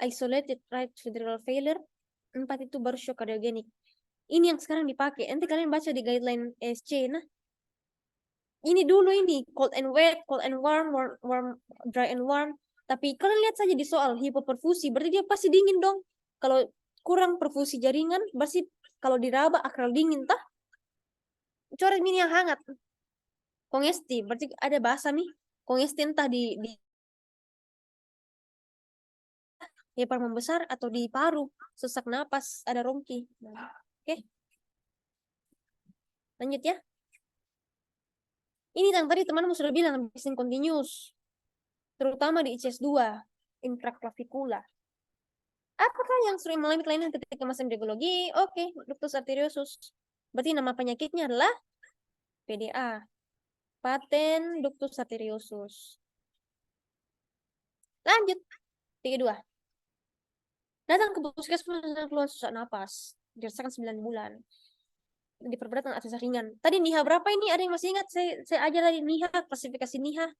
isolated right ventricular failure, 4 itu baru shock kardiogenik. Ini yang sekarang dipakai. Nanti kalian baca di guideline ESC, nah. Ini dulu ini, cold and wet, cold and warm, dry and warm. Tapi kalian lihat saja di soal hipoperfusi, berarti dia pasti dingin dong. Kalau kurang perfusi jaringan, berarti kalau diraba akral dingin, tah? Coret ini yang hangat. Kongesti, berarti ada bahasa nih. Kongesti entah di paru membesar atau di paru, sesak napas, ada rongki. Oke. Lanjut ya. Ini yang tadi teman-teman sudah bilang, bising continuous. Terutama di ICS-2, intraklavikula. Apakah yang sering mengalami kelainan ketika masa embriologi? Oke, ductus arteriosus. Berarti nama penyakitnya adalah PDA. Patent ductus arteriosus. Lanjut. 32. Datang ke puskesmas dan keluhan susah napas. Dirasakan 9 bulan. Diperberat dengan aktivitas ringan. Tadi NIHA berapa ini? Ada yang masih ingat? Saya ajar tadi NIHA, klasifikasi NIHA.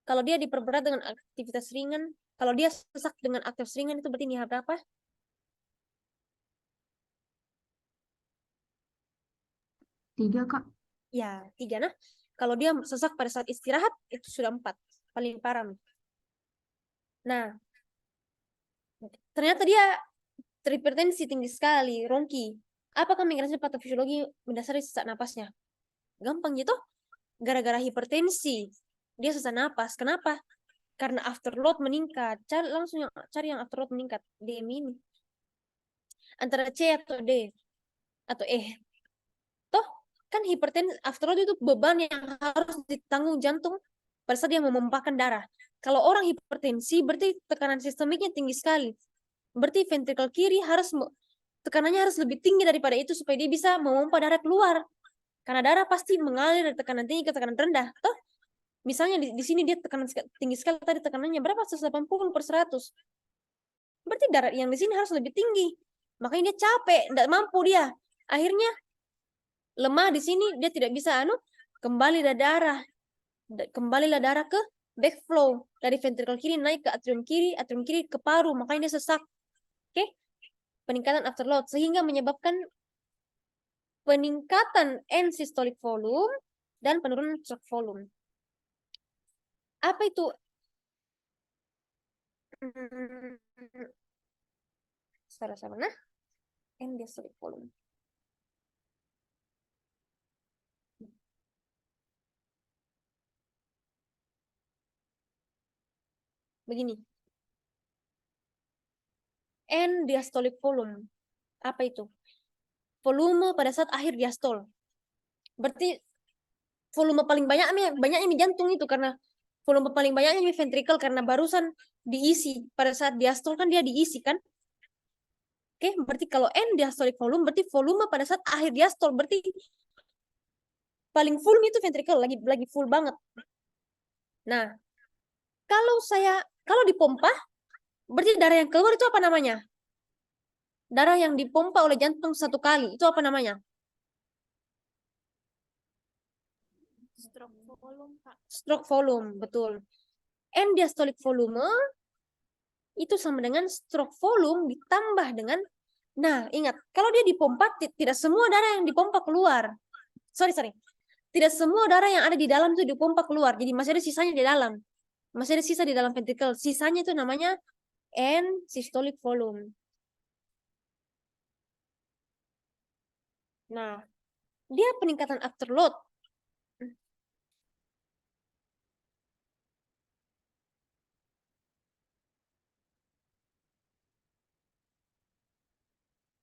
Kalau dia diperberat dengan aktivitas ringan, kalau dia sesak dengan aktivitas ringan, itu berarti NIHA berapa? 3, Kak. Ya, 3. Nah, kalau dia sesak pada saat istirahat, itu sudah 4. Paling parah. Nah, ternyata dia hipertensi tinggi sekali, rongki. Apakah mekanisme patofisiologi mendasari sesak napasnya? Gampang gitu. Gara-gara hipertensi, dia sesak napas. Kenapa? Karena afterload meningkat. Langsung cari yang afterload meningkat. DM ini. Antara C atau D. Atau E. Toh, Kan hipertensi after all itu beban yang harus ditanggung jantung pada saat dia memompakan darah. Kalau orang hipertensi berarti tekanan sistemiknya tinggi sekali. Berarti ventrikel kiri tekanannya harus lebih tinggi daripada itu supaya dia bisa memompa darah keluar. Karena darah pasti mengalir dari tekanan tinggi ke tekanan rendah. Toh, misalnya di sini dia tekanan tinggi sekali, tadi tekanannya berapa? 180/100. Berarti darah yang di sini harus lebih tinggi. Makanya dia capek, tidak mampu dia. Akhirnya lemah di sini, dia tidak bisa kembalilah darah ke backflow dari ventrikel kiri naik ke atrium kiri ke paru, makanya dia sesak. Oke? Peningkatan afterload sehingga menyebabkan peningkatan end systolic volume dan penurunan stroke volume. Apa itu? Sabar. Nah, end diastolic volume. Begini. End diastolic volume. Apa itu? Volume pada saat akhir diastol. Berarti volume paling banyaknya di jantung itu, karena volume paling banyaknya di ventrikel karena barusan diisi pada saat diastol kan dia diisi kan. Oke, berarti kalau end diastolic volume berarti volume pada saat akhir diastol, berarti paling full itu ventrikel lagi full banget. Nah, kalau dipompa berarti darah yang keluar itu apa namanya? Darah yang dipompa oleh jantung satu kali itu apa namanya? Stroke volume, Kak. Stroke volume, betul. End diastolic volume itu sama dengan stroke volume ditambah dengan, nah ingat, kalau dia dipompa, tidak semua darah yang dipompa keluar. Sorry. Tidak semua darah yang ada di dalam itu dipompa keluar. Jadi masih ada sisanya di dalam. Masih ada sisa di dalam ventrikel. Sisanya itu namanya end systolic volume. Nah, dia peningkatan afterload.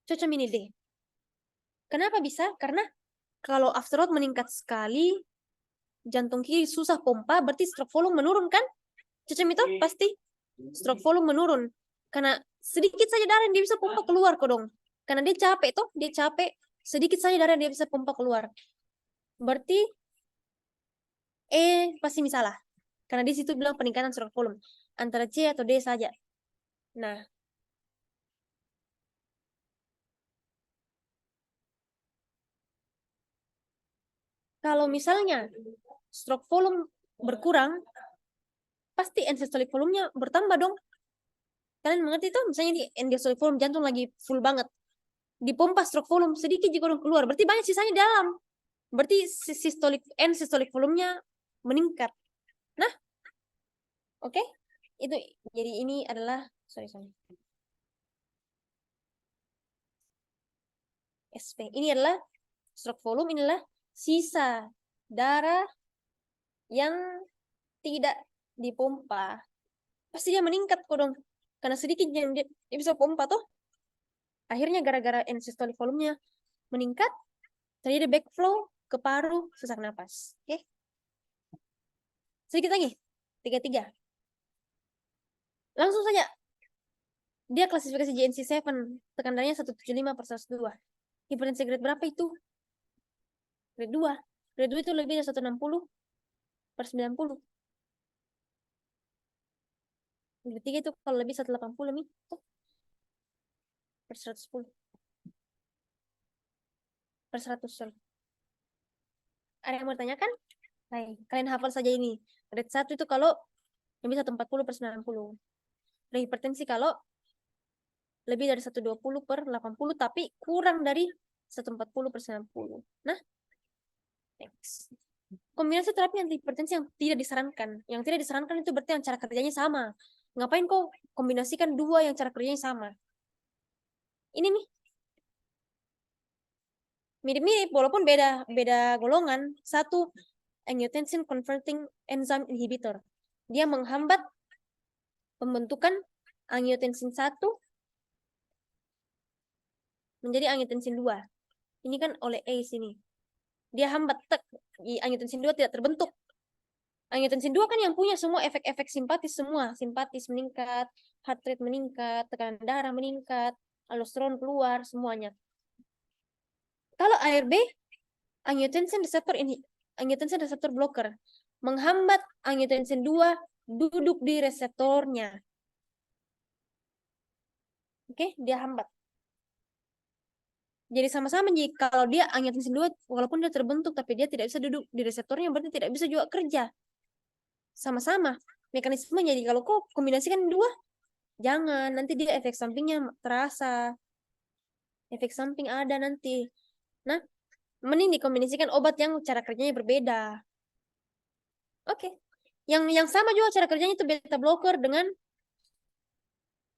Cocok ini deh. Kenapa bisa? Karena kalau afterload meningkat sekali, jantung kiri susah pompa, berarti stroke volume menurun kan? Cocok itu pasti stroke volume menurun. Karena sedikit saja darah yang dia bisa pompa keluar kok dong. Karena dia capek, sedikit saja darah yang dia bisa pompa keluar. Berarti pasti salah. Karena di situ bilang peningkatan stroke volume. Antara C atau D saja. Nah, kalau misalnya stroke volume berkurang, pasti end systolic volume-nya bertambah dong. Kalian mengerti tuh? Misalnya di end diastolic volume jantung lagi full banget. Dipompa stroke volume sedikit juga keluar. Berarti banyak sisanya di dalam. Berarti end systolic volume-nya meningkat. Nah, oke. Itu jadi ini adalah sorry. SP. Ini adalah stroke volume, inilah sisa darah yang tidak dipompa. Pasti dia meningkat kok dong. Karena sedikit yang dia bisa pompa tuh. Akhirnya gara-gara end systolic volume-nya meningkat, terjadi backflow ke paru, sesak napas. Oke. Sedikit lagi. 33. Langsung saja. Dia klasifikasi GNC7, tekan darahnya 175/102. Hipertensi grade berapa itu? Grade 2. Grade 2 itu lebih dari 160/90. Grade 3 itu kalau lebih 180 nih. Per 110. Per 100. Sorry. Ada yang mau tanyakan? Hai, kalian hafal saja ini. Grade 1 itu kalau lebih 140/90. Dan hipertensi kalau lebih dari 120/80 tapi kurang dari 140/90. Nah, next. Kombinasi terapi anti hipertensi yang tidak disarankan. Yang tidak disarankan itu berarti yang cara kerjanya sama. Ngapain kok kombinasikan dua yang cara kerjanya sama? Ini nih. Mirip-mirip walaupun beda golongan. Satu angiotensin converting enzyme inhibitor. Dia menghambat pembentukan angiotensin 1 menjadi angiotensin 2. Ini kan oleh A sini. dia hambat, angiotensin 2 tidak terbentuk. Angiotensin 2 kan yang punya semua efek-efek simpatis semua, simpatis meningkat, heart rate meningkat, tekanan darah meningkat, aldosteron keluar semuanya. Kalau ARB, angiotensin reseptor blocker, menghambat angiotensin 2 duduk di reseptornya. Oke, dia hambat. Jadi sama-sama nih, kalau dia angiotensin 2 walaupun dia terbentuk tapi dia tidak bisa duduk di reseptornya, berarti tidak bisa juga kerja. Sama-sama mekanisme. Jadi kalau kok kombinasikan dua, jangan, nanti dia efek sampingnya terasa. Efek samping ada nanti. Nah, mending dikombinasikan obat yang cara kerjanya berbeda. Oke. Yang sama juga cara kerjanya itu beta blocker dengan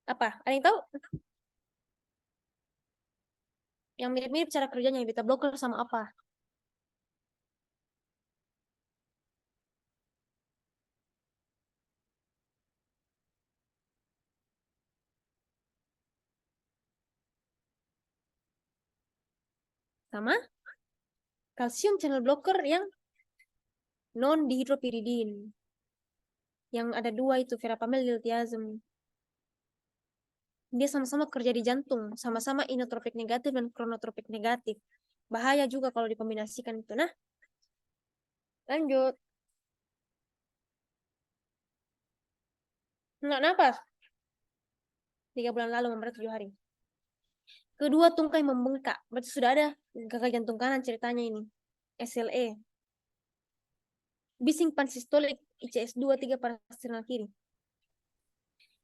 apa? Ada yang tahu? Yang mirip-mirip cara kerjanya beta blocker sama apa? Sama kalsium channel blocker yang non dihidropiridin. Yang ada dua itu verapamil, diltiazem. Dia sama-sama kerja di jantung, sama-sama inotropik negatif dan kronotropik negatif. Bahaya juga kalau dikombinasikan itu. Nah, lanjut. Enggak napas. 3 bulan lalu, memberat 7 hari. Kedua tungkai membengkak. Berarti sudah ada gagal jantung kanan ceritanya ini. SLE. Bising pansistolik, ICS 2, 3 parasternal kiri.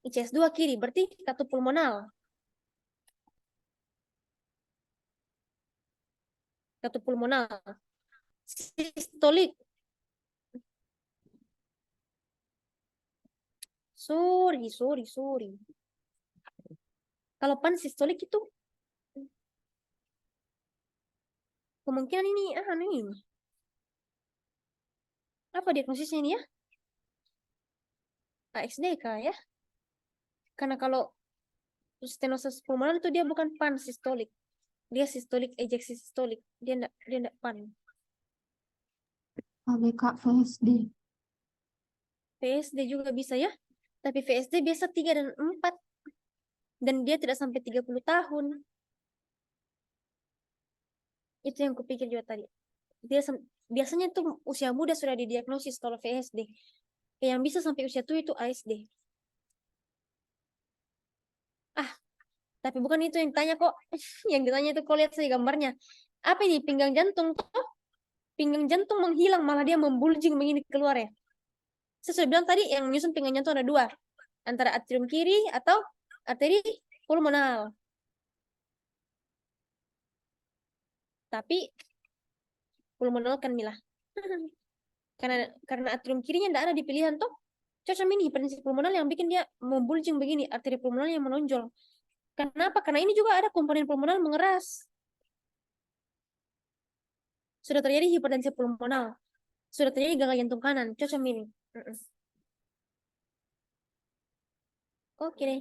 ICS 2 kiri, berarti katup pulmonal. Katup pulmonal. Sistolik. Sorry. Kalau pansistolik itu kemungkinan ini apa diagnosisnya ini ya? AXDK ya. Karena kalau stenosis pulmonar itu dia bukan pansistolik. Dia sistolik, ejeksi sistolik. Dia enggak pan. ABK VSD. VSD juga bisa ya. Tapi VSD biasa 3 dan 4. Dan dia tidak sampai 30 tahun. Itu yang kupikir juga tadi. Dia biasanya tuh usia muda sudah didiagnosis kalau VSD. Yang bisa sampai usia tua itu ASD. Tapi bukan itu yang ditanya kok. Yang ditanya itu kok lihat saja gambarnya. Apa ini pinggang jantung tuh? Pinggang jantung menghilang, malah dia membulging begini keluar ya. Saya sudah bilang tadi yang menyusun pinggang jantung ada dua. Antara atrium kiri atau arteri pulmonal. Tapi pulmonal kan milah. Karena atrium kirinya tidak ada di pilihan tuh. Cocok ini hipertensi pulmonal yang bikin dia membulging begini, arteri pulmonal yang menonjol. Kenapa? Karena ini juga ada komponen pulmonal mengeras. Sudah terjadi hipertensi pulmonal. Sudah terjadi gagal jantung kanan. Cocok ini. Oke deh.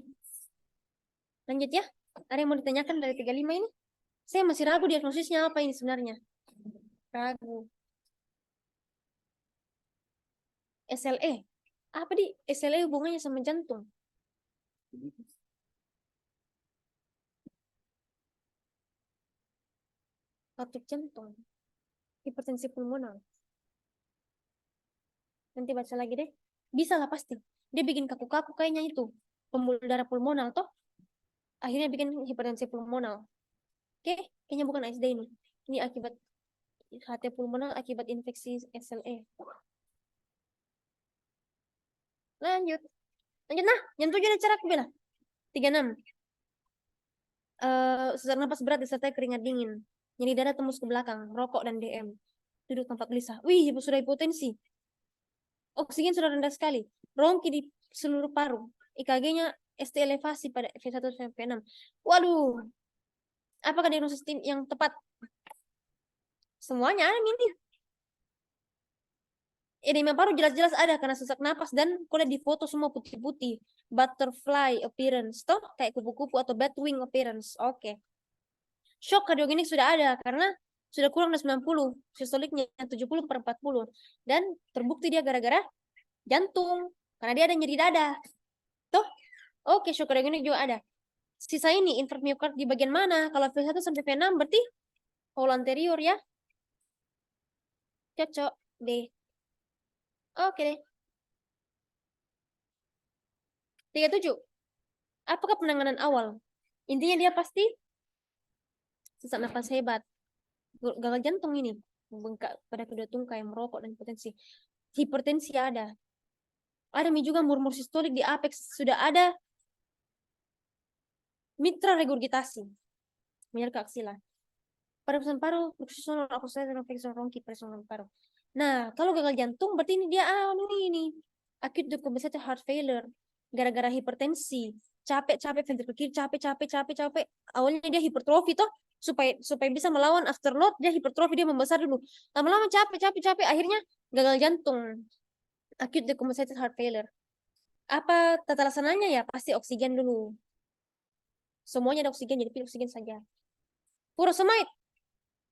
Lanjut ya. Ada yang mau ditanyakan dari 35 ini? Saya masih ragu diagnosisnya apa ini sebenarnya. Ragu. SLE. Apa di SLE hubungannya sama jantung? Katup jantung. Hipertensi pulmonal. Nanti baca lagi deh. Bisa lah pasti. Dia bikin kaku-kaku kayaknya itu. Pembuluh darah pulmonal toh. Akhirnya bikin hipertensi pulmonal. Oke, kayaknya bukan ASD ini. Ini akibat HT pulmonal akibat infeksi SLE. Lanjut. Lanjut nah. Yang 7 ada cara aku bilang. 36. Sesak napas berat disertai keringat dingin. Nyeri dada tembus ke belakang. Rokok dan DM. Duduk tampak gelisah. Wih, sudah hipotensi. Oksigen sudah rendah sekali. Rongki di seluruh paru. EKG-nya ST elevasi pada V1 sampai V6. Waduh. Apakah diagnosis tim yang tepat? Semuanya ada ini. Edema paru jelas-jelas ada karena sesak napas dan kalau di foto semua putih-putih. Butterfly appearance toh kayak kupu-kupu atau bat wing appearance. Oke. Shock kardiogenik sudah ada karena sudah kurang dari 90, sistoliknya 70/40. Dan terbukti dia gara-gara jantung, karena dia ada nyeri dada. Toh? Oke, syukur yang ini juga ada. Sisa ini infark miokard di bagian mana? Kalau V1 sampai V6 berarti whole anterior ya. Cocok deh. Oke deh. 37. Apakah penanganan awal? Intinya dia pasti sesak napas hebat. Gagal jantung ini. Bengkak pada kedua tungkai, merokok dan hipertensi. Hipertensi ada. Ada juga murmur sistolik di apex. Sudah ada mitra regurgitasi. Menyerang ke aksila. Pada pesan paru, fluxus ronki, presonal paru. Nah, kalau gagal jantung berarti ini dia ini acute decompensated heart failure gara-gara hipertensi, capek ventricle kiri, capek. Awalnya dia hipertrofi toh supaya bisa melawan afterload, dia hipertrofi, dia membesar dulu. Lama-lama capek, akhirnya gagal jantung. Acute decompensated heart failure. Apa tata laksananya ya? Pasti oksigen dulu. Semuanya ada oksigen, jadi pilih oksigen saja. Furosemide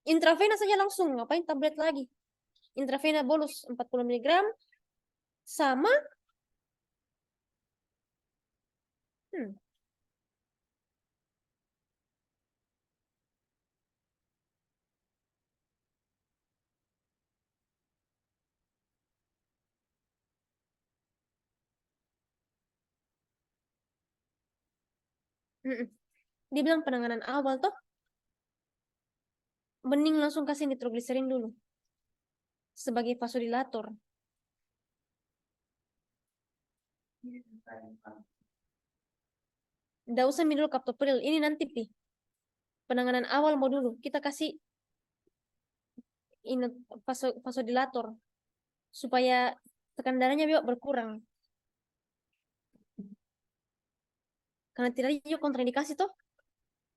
intravena saja langsung, ngapain tablet lagi? Intravena bolus 40 mg sama dia bilang penanganan awal toh mending langsung kasih nitrogliserin dulu sebagai vasodilator. Nggak usah minum captopril, ini nanti pi. Penanganan awal mau dulu kita kasih ini vasodilator supaya tekanan darahnya juga berkurang. Karena tidak ada juga kontraindikasi toh.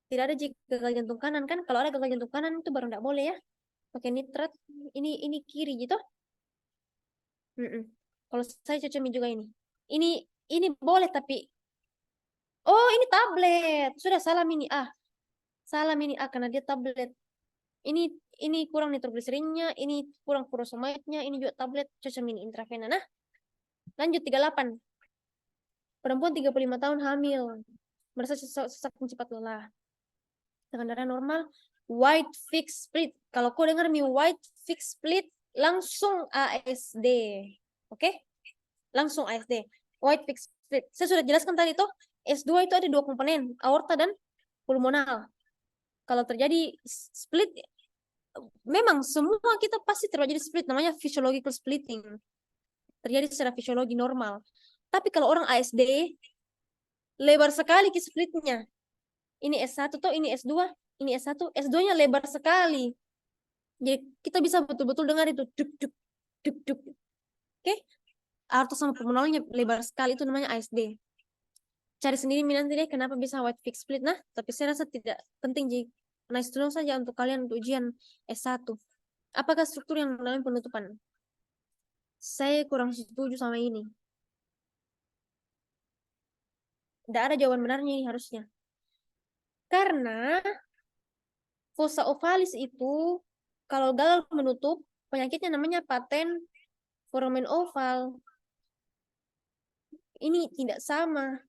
Tidak ada jika gagal jantung kanan kan. Kalau ada gagal jantung kanan itu baru tidak boleh ya. Pakai nitrat. Ini kiri gitu. Kalau saya cocok juga ini. Ini boleh tapi oh ini tablet. Sudah salah ini Salah ini karena dia tablet. Ini kurang nitrogliserinnya, ini kurang furosemide-nya, ini juga tablet cocok ini intravena. Nah, lanjut 38. Perempuan 35 tahun hamil. Merasa sesak cepat lelah. Tekanan darah normal, white fixed split. Kalau kau dengar white fixed split, langsung ASD. Oke? Langsung ASD. White fixed split. Saya sudah jelaskan tadi toh, S2 itu ada 2 komponen, aorta dan pulmonal. Kalau terjadi split, memang semua kita pasti terjadi split, namanya physiological splitting. Terjadi secara fisiologi normal. Tapi kalau orang ASD, lebar sekali ke splitnya. Ini S1 toh, ini S2, ini S1, S2-nya lebar sekali. Jadi kita bisa betul-betul dengar itu duk. Oke? Aorta sama pulmonalnya lebar sekali, itu namanya ASD. Cari sendiri nanti deh kenapa bisa white fixed split. Nah, tapi saya rasa tidak penting, jadi nice to know saja untuk kalian untuk ujian S1. Apakah struktur yang mengalami penutupan? Saya kurang setuju sama ini. Tidak ada jawaban benarnya ini harusnya. Karena fossa ovalis itu kalau gagal menutup, penyakitnya namanya patent foramen oval. Ini tidak sama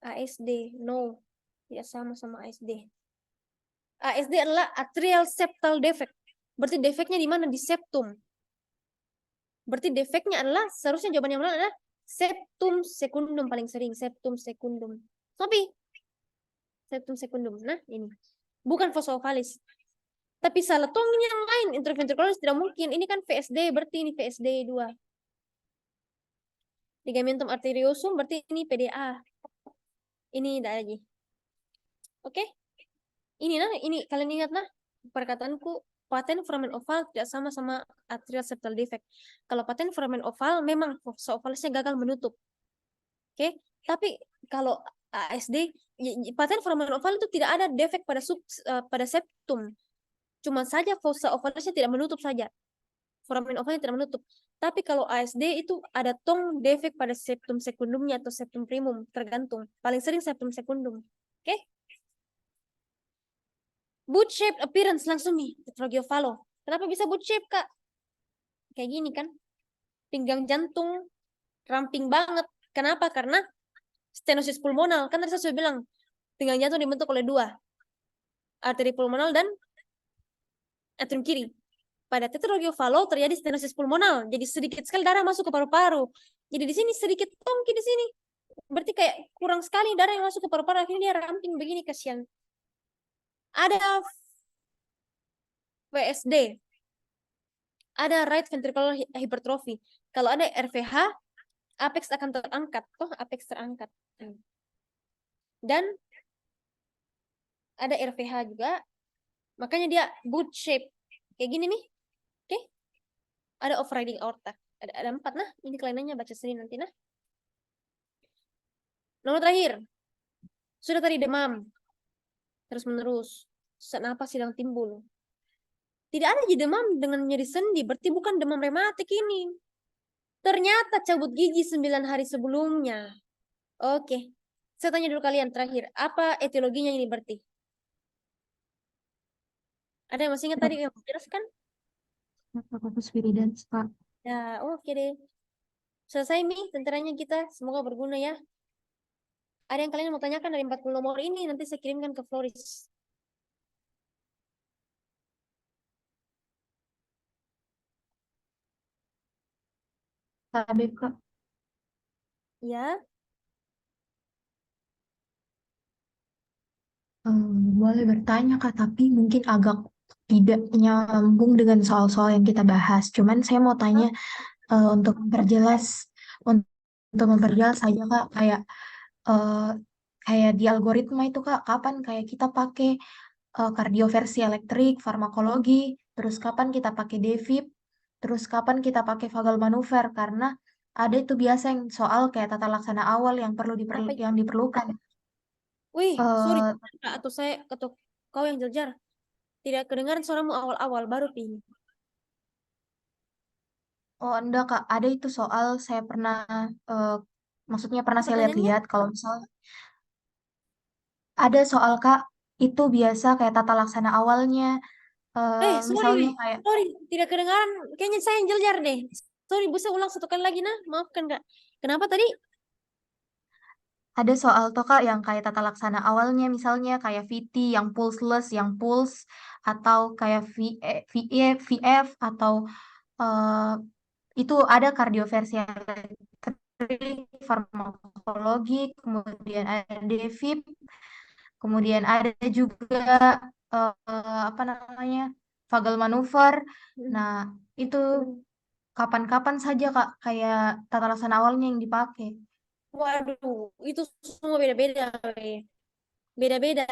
ASD. No, tidak sama ASD. ASD adalah atrial septal defect. Berarti defeknya di mana? Di septum. Berarti defeknya adalah, seharusnya jawaban yang benar adalah septum secundum paling sering. Septum secundum. Tapi septum secundum. Nah, ini. Bukan fossa ovalis. Tapi salah tongnya yang lain, interventricularis tidak mungkin. Ini kan VSD, berarti ini VSD 2. Ligamentum arteriosum, berarti ini PDA. Ini tidak lagi. Oke? Ini kalian ingat nah, perkataanku, patent foramen oval tidak sama atrial septal defect. Kalau patent foramen oval, memang fossa ovalisnya gagal menutup. Oke? Tapi kalau ASD, patent foramen oval itu tidak ada defect pada septum. Cuma saja fossa ovalisnya tidak menutup saja. Foramen ovalnya tidak menutup. Tapi kalau ASD itu ada tong defect pada septum secundumnya atau septum primum, tergantung. Paling sering septum secundum. Oke? Boot shape appearance langsung nih, tetragiophalo. Kenapa bisa boot shape, Kak? Kayak gini kan. Pinggang jantung ramping banget. Kenapa? Karena stenosis pulmonal. Kan tadi saya sudah bilang, pinggang jantung dibentuk oleh dua. Arteri pulmonal dan atrium kiri. Pada tetragiophalo terjadi stenosis pulmonal. Jadi sedikit sekali darah masuk ke paru-paru. Jadi di sini sedikit tongki di sini. Berarti kayak kurang sekali darah yang masuk ke paru-paru. Akhirnya dia ramping begini, kasihan. Ada VSD. Ada right ventricular hypertrophy. Kalau ada RVH, apex akan terangkat. Toh apex terangkat. Dan ada RVH juga. Makanya dia boot shape. Kayak gini nih. Oke. Ada off-riding aorta. Ada 4 nah. Ini kelainannya baca sendiri nanti nah. Nomor terakhir. Sudah tadi demam. Terus menerus. Sesak napas sedang timbul. Tidak ada demam dengan nyeri sendi. Berarti bukan demam rematik ini. Ternyata cabut gigi 9 hari sebelumnya. Oke. Saya tanya dulu kalian terakhir. Apa etiologinya ini berarti? Ada yang masih ingat tadi yang jelaskan? Fokus viridans, Kak. Ya, oke deh. Selesai nih tentaranya kita. Semoga berguna ya. Ada yang kalian mau tanyakan dari 40 nomor ini, nanti saya kirimkan ke Floris. Tapi, Kak, Ya, boleh bertanya, Kak, tapi mungkin agak tidak nyambung dengan soal-soal yang kita bahas. Cuman saya mau tanya untuk memperjelas aja, Kak, eh, kayak di algoritma itu, Kak, kapan kayak kita pakai kardioversi elektrik, farmakologi, terus kapan kita pakai defib, terus kapan kita pakai vagal manuver, karena ada itu biasa yang soal kayak tata laksana awal yang apa itu? yang diperlukan. Wih, sorry. Eh, Atau kau yang jeljar. Tidak kedengaran suaramu awal-awal, baru ini. oh enggak, Kak, ada itu soal saya pernah eh, maksudnya pernah Apa saya pertanyaannya? lihat-lihat kalau misal ada soal, Kak, itu biasa kayak tata laksana awalnya misalnya Sorry. kayak Sorry, tidak kedengaran. Kayaknya saya yang jeljar deh. Sorry, bisa ulang satu kali lagi nah. Maafkan, Kak. Kenapa tadi? ada soal toh, Kak, yang kayak tata laksana awalnya misalnya kayak VT yang pulseless, yang pulse, atau kayak VF, atau eh, itu ada kardioversi elektrik, farmakologi, kemudian ada defib, kemudian ada juga apa namanya vagal manuver. Nah, itu kapan-kapan saja, Kak, kayak tata laksana awalnya yang dipakai. Waduh, itu semua beda-beda. Weh. Beda-beda.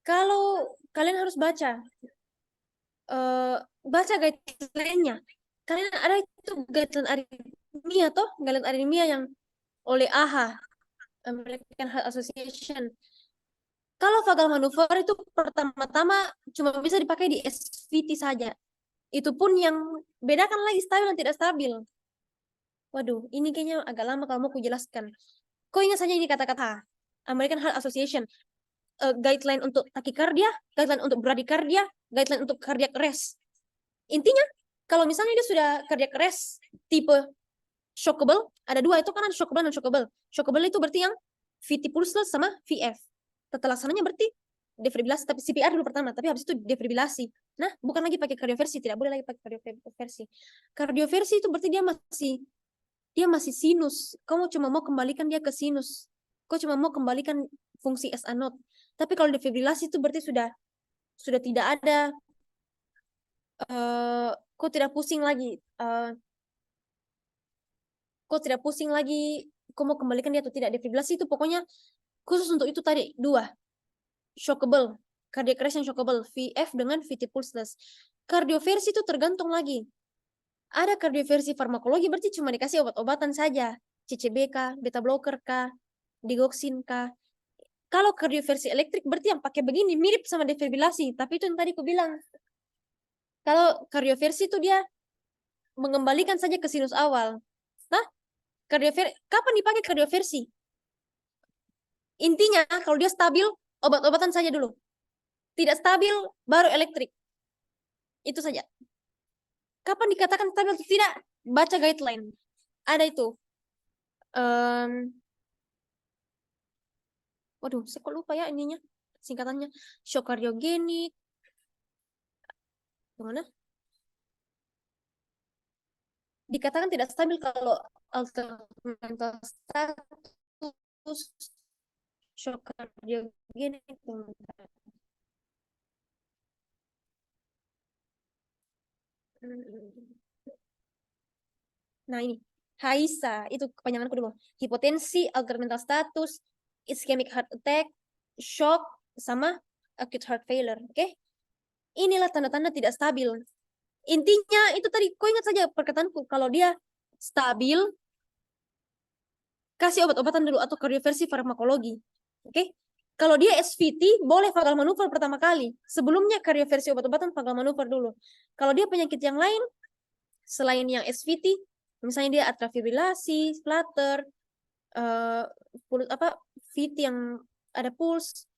Kalau kalian harus eh baca guideline-nya. Kalian ada itu guideline aritmia toh, guideline aritmia yang oleh AHA, American Heart Association. Kalau vagal manuver itu pertama-tama cuma bisa dipakai di SVT saja. Itu pun yang bedakan lagi stabil dan tidak stabil. Waduh, ini kayaknya agak lama kalau mau kujelaskan. Kau ingat saja ini kata-kata American Heart Association. Guideline untuk takikardia, guideline untuk bradikardia, guideline untuk cardiac arrest. Intinya, kalau misalnya dia sudah cardiac arrest tipe shockable, ada dua, itu kan ada shockable dan shockable. Shockable itu berarti yang VT pulseless sama VF. Tata laksananya berarti defibrilasi, tapi CPR dulu pertama, tapi habis itu defibrilasi. Nah, bukan lagi pakai kardioversi, tidak boleh lagi pakai kardioversi. Kardioversi itu berarti dia masih sinus. Kamu cuma mau kembalikan dia ke sinus. Kau cuma mau kembalikan fungsi SA node. Tapi kalau defibrilasi itu berarti sudah tidak ada kau tidak pusing lagi. Kau tidak pusing lagi. Kau mau kembalikan dia atau tidak. Defibrilasi itu pokoknya khusus untuk itu tadi. Dua. Shockable. Cardiac arrest yang shockable. VF dengan VT pulseless. Kardioversi itu tergantung lagi. Ada kardioversi farmakologi berarti cuma dikasih obat-obatan saja. CCB beta blocker digoxin Kalau kardioversi elektrik berarti yang pakai begini mirip sama defibrilasi, tapi itu yang tadi aku bilang. Kalau kardioversi itu dia mengembalikan saja ke sinus awal. Nah, kapan dipakai kardioversi? Intinya kalau dia stabil, obat-obatan saja dulu. tidak stabil, baru elektrik. Itu saja. Kapan dikatakan stabil atau tidak? Baca guideline. Ada itu. Waduh, saya kok lupa ya ininya. Singkatannya. Shock kardiogenik. Gimana? Dikatakan tidak stabil kalau alternatif status shock kardiogenik. Nah ini, HISA, itu kepanjangan kedua. Hipotensi, altered mental status, ischemic heart attack, shock, sama acute heart failure. Oke? Inilah tanda-tanda tidak stabil. Intinya itu tadi, kau ingat saja perkataanku, kalau dia stabil, kasih obat-obatan dulu atau kardioversi farmakologi. Oke? Kalau dia SVT, boleh vagal manuver pertama kali. Sebelumnya kardioversi obat-obatan vagal manuver dulu. Kalau dia penyakit yang lain, selain yang SVT, misalnya dia atrial fibrilasi, flutter, VT yang ada pulse,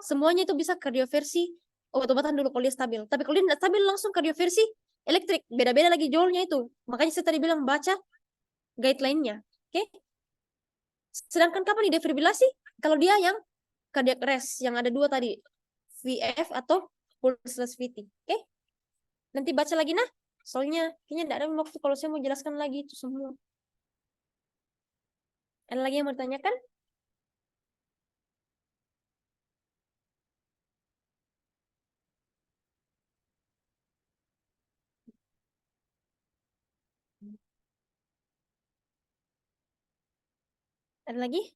semuanya itu bisa kardioversi obat-obatan dulu kalau dia stabil. Tapi kalau dia tidak stabil, langsung kardioversi elektrik. Beda-beda lagi jolnya itu. Makanya saya tadi bilang baca guideline-nya. Oke? Sedangkan kapan didefibrilasi? Kalau dia yang cardiac arrest, yang ada dua tadi, VF atau pulseless VT. Oke? Nanti baca lagi nah. Soalnya kayaknya tidak ada waktu kalau saya mau jelaskan lagi itu semua. Ada lagi yang mau ditanyakan? Ada lagi?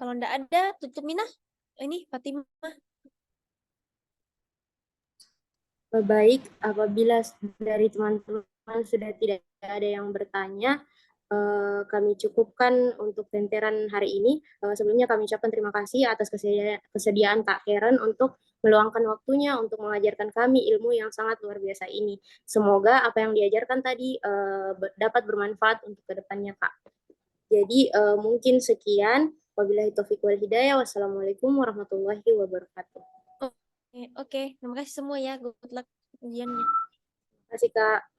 Kalau tidak ada, tutup Mina. Ini Fatimah. Baik, apabila dari teman-teman sudah tidak ada yang bertanya, kami cukupkan untuk tenteran hari ini. Sebelumnya kami ucapkan terima kasih atas kesediaan Kak Karen untuk meluangkan waktunya untuk mengajarkan kami ilmu yang sangat luar biasa ini. Semoga apa yang diajarkan tadi dapat bermanfaat untuk kedepannya, Kak. Jadi mungkin sekian. Wabillahi taufiq wal hidayah. Wassalamualaikum warahmatullahi wabarakatuh. Oke, terima kasih semua ya. Good luck ujiannya. Terima kasih, Kak.